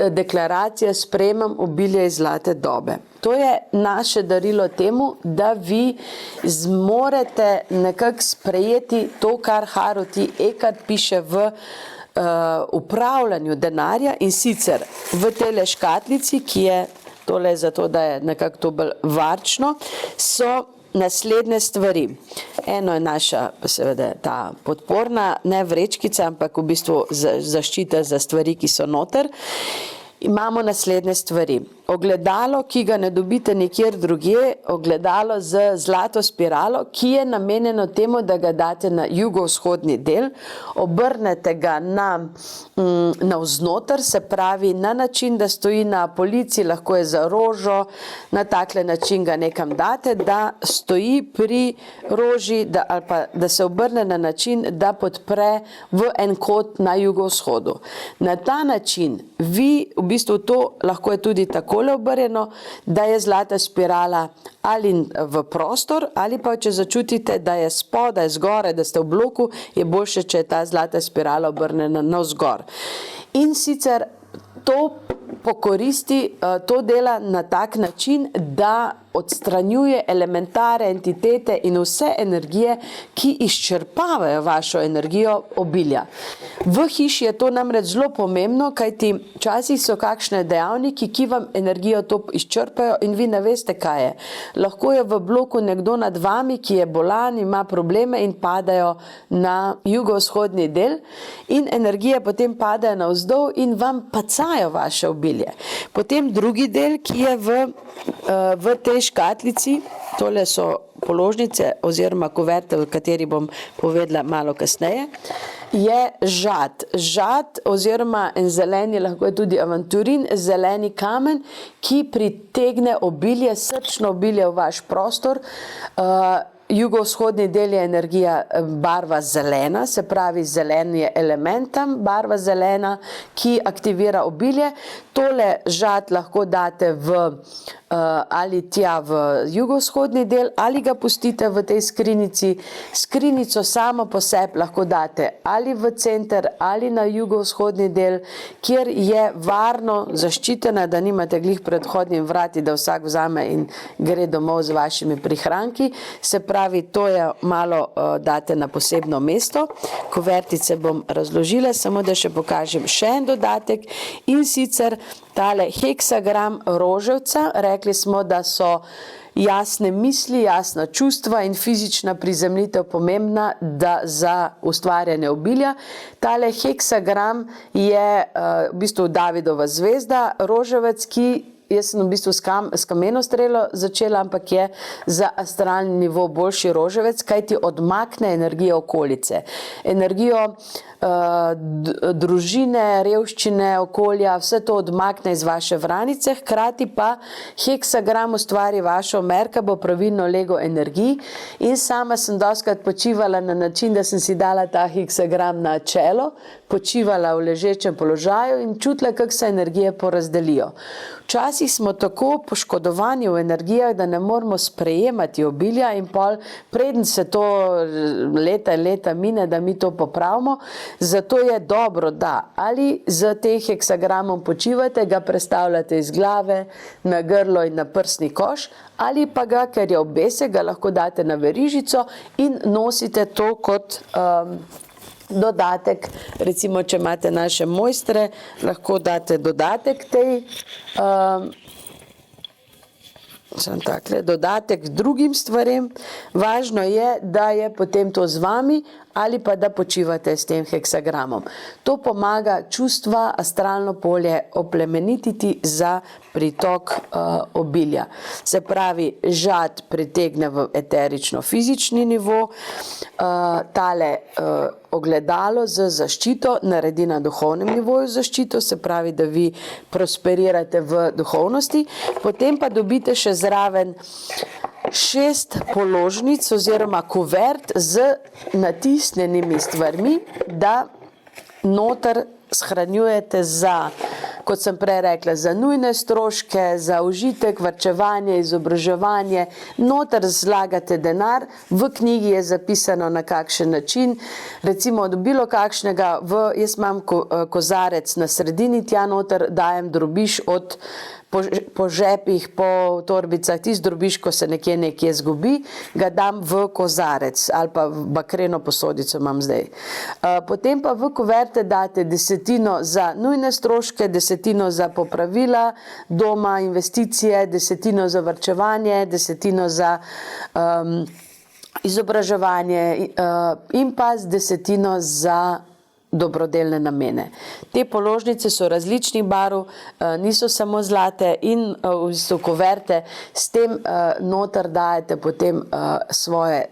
deklaracija sprejemam obilje iz zlate dobe. To je naše darilo temu, da vi zmorete nekako sprejeti to, kar Haruti Eckhart piše v upravljanju denarja, in sicer v tele škatlici, ki je tole zato, da je nekako to bolj varčno, so naslednje stvari. Eno je naša, seveda, ta podporna, ne vrečkica, ampak v bistvu zaščita za stvari, ki so noter. Imamo naslednje stvari. Ogledalo, ki ga ne dobite nikjer drugje, ogledalo z zlato spiralo, ki je namenjeno temu, da ga date na jugovzhodni del, obrnete ga navznoter, se pravi na način, da stoji na polici, lahko je za rožo, na takle način ga nekam date, da stoji pri roži, ali pa da se obrne na način, da podpre v en kot na jugovzhodu. Na ta način vi, v bistvu to lahko je tudi tako obrjeno, da je zlata spirala ali v prostor, ali pa če začutite, da je spodaj, zgoraj, da ste v bloku, je boljše, če je ta zlata spirala obrnjena navzgor. In sicer to pokoristi, to dela na tak način, da odstranjuje elementare, entitete in vse energije, ki izčrpavajo vašo energijo obilja. V hiši je to namreč zelo pomembno, kajti včasih so kakšne dejavniki, ki vam energijo to izčrpajo in vi ne veste, kaj je. Lahko je v bloku nekdo nad vami, ki je bolan, ima probleme in padajo na jugovzhodni del in energije potem padajo navzdol in vam pacajo vaše obilje. Potem drugi del, ki je v tej škatlici, tole so položnice oziroma kuverte, o kateri bom povedala malo kasneje, je žad. Žad oziroma en zeleni, lahko je tudi avanturin, zeleni kamen, ki pritegne obilje, srčno obilje v vaš prostor. Jugovzhodni del je energija barva zelena, se pravi zelen je element tam, barva zelena, ki aktivira obilje. Tole žad lahko date ali tja v jugovzhodni del, ali ga pustite v tej skrinjici. Skrinjico samo po sebi lahko date ali v center, ali na jugovzhodni del, kjer je varno zaščitena, da nimate glih pred vhodnimi vrati, da vsak vzame in gre domov z vašimi prihranki. Se pravi, to je malo date na posebno mesto. Kuvertice bom razložila, samo da še pokažem še en dodatek, in sicer tale heksagram roževca. Rekli smo, da so jasne misli, jasna čustva in fizična prizemljitev pomembna za ustvarjanje obilja. Tale heksagram je v bistvu Davidova zvezda, roževec, ki jaz sem v bistvu s kameno strelo začela, ampak je za astralni nivo boljši roževec, kaj ti odmakne energijo okolice. Energijo družine, revščine, okolja, vse to odmakne iz vaše vranice, hkrati pa heksagram ustvari vašo Merkabo pravilno lego energiji in sama sem dostikrat počivala na način, da sem si dala ta heksagram na čelo, počivala v ležečem položaju in čutila, kako se energije porazdelijo. Včasih smo tako poškodovani v energijah, da ne moramo sprejemati obilja in pol, preden se to leta in leta mine, da mi to popravimo. Zato je dobro, da ali z tem heksagramom počivate, ga prestavljate iz glave na grlo in na prsni koš, ali pa ga, ker je obesek, ga lahko date na verižico in nosite to kot dodatek. Recimo, če imate naše mojstre, lahko date dodatek tej dodatek drugim stvarem. Važno je, da je potem to z vami ali pa da počivate s tem heksagramom. To pomaga čustva, astralno polje oplemenititi za pritok obilja. Se pravi, žad pritegne v eterično-fizični nivo, tale ogledalo z zaščito naredi na duhovnem nivoju zaščito, se pravi, da vi prosperirate v duhovnosti, potem pa dobite še zraven 6 položnic oziroma kuvert z natisnjenimi stvarmi, da noter shranjujete za kot sem prej rekla, za nujne stroške, za užitek, varčevanje, izobraževanje, noter zlagate denar, v knjigi je zapisano na kakšen način, recimo od bilo kakšnega, jaz imam kozarec na sredini, tja noter dajem drobiž po žepih, po torbicah, tisti drobiž, ko se nekje zgubi, ga dam v kozarec ali pa v bakreno posodico imam zdaj. Potem pa v kuverte date 10 za nujne stroške, 10 za popravila doma, investicije, 10 za varčevanje, 10 za izobraževanje in pa 10 za dobrodelne namene. Te položnice so različnih barv, niso samo zlate in v bistvu kuverte, s tem noter dajete potem svoje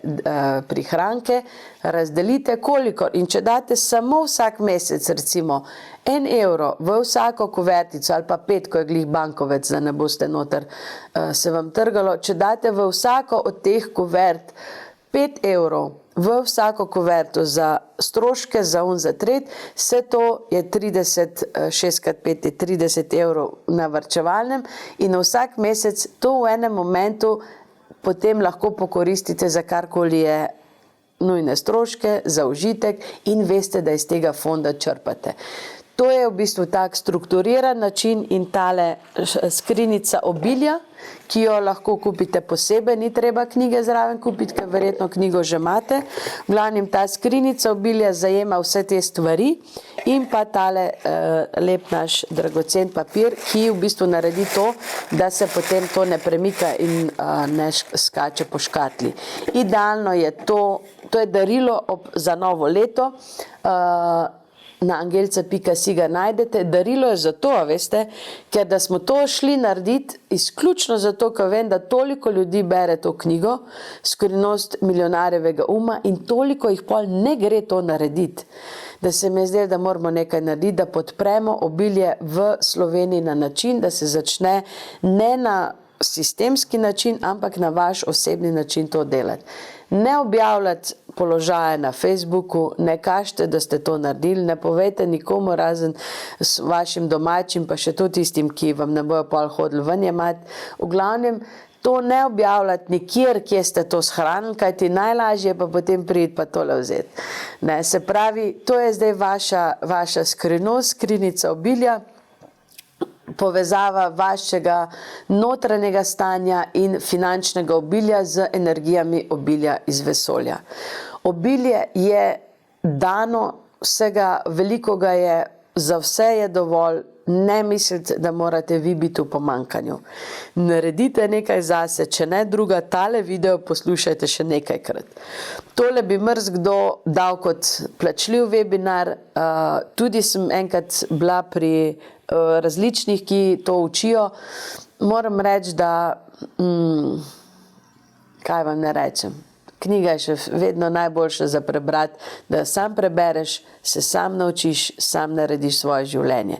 prihranke, razdelite koliko in če date samo vsak mesec recimo 1 evro v vsako kuvertico ali pa 5, ko je glih bankovec, da ne boste noter se vam trgalo, če date v vsako od teh kuvert 5 evrov v vsako kuverto za stroške, za tret, vse to je 30, 6x5 je 30 evrov na varčevalnem in na vsak mesec to v enem momentu potem lahko pokoristite za karkoli je nujne stroške, za užitek in veste, da iz tega fonda črpate. To je v bistvu tak strukturiran način in tale skrinjica obilja, ki jo lahko kupite posebej, ni treba knjige zraven kupiti, ker verjetno knjigo že imate. V glavnem ta skrinjica obilja zajema vse te stvari in pa tale lep naš dragocen papir, ki v bistvu naredi to, da se potem to ne premika in ne skače po škatli. Idealno je to je darilo za novo leto, na angelca.si ga najdete. Darilo je zato, veste, ker da smo to šli narediti izključno zato, ker vem, da toliko ljudi bere to knjigo, Skrivnost milijonarjevega uma in toliko jih pol ne gre to narediti. Da se mi je zdelo, da moramo nekaj narediti, da podpremo obilje v Sloveniji na način, da se začne ne na sistemski način, ampak na vaš osebni način to delati. Ne objavljati položaje na Facebooku, ne kažite, da ste to naredili, ne povejte nikomu razen s vašim domačim, pa še to tistim, ki vam ne bojo pol hodili ven jemati. V glavnem, to ne objavljati nikjer, kje ste to shranili, kajti najlažje pa potem priti pa tole vzeti. Ne, se pravi, to je zdaj vaša skrivnost, skrinjica obilja, povezava vašega notranjega stanja in finančnega obilja z energijami obilja iz vesolja. Obilje je dano, vsega veliko ga je, za vse je dovolj, ne mislite, da morate vi biti v pomanjkanju. Naredite nekaj zase, če ne druga, tale video poslušajte še nekajkrat. Tole bi kdo dal kot plačljiv webinar, tudi sem enkrat bila pri različnih, ki to učijo. Moram reči, da kaj vam ne rečem, knjiga je še vedno najboljša za prebrati, da sam prebereš, se sam naučiš, sam narediš svoje življenje.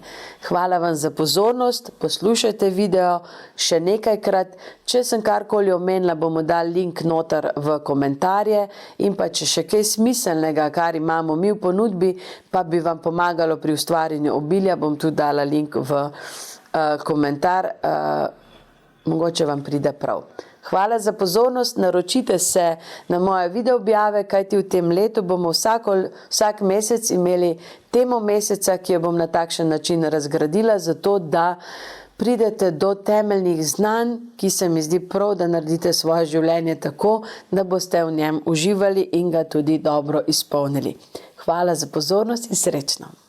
Hvala vam za pozornost, poslušajte video še nekajkrat. Če sem karkoli omenila, bomo dali link noter v komentarje in pa če še kaj smiselnega, kar imamo mi v ponudbi, pa bi vam pomagalo pri ustvarjanju obilja, bom tudi dala link v komentar, mogoče vam pride prav. Hvala za pozornost, naročite se na moje video objave, kajti v tem letu bomo vsak mesec imeli temo meseca, ki jo bom na takšen način razgradila, zato da pridete do temeljnih znanj, ki se mi zdi prav, da naredite svoje življenje tako, da boste v njem uživali in ga tudi dobro izpolnili. Hvala za pozornost in srečno!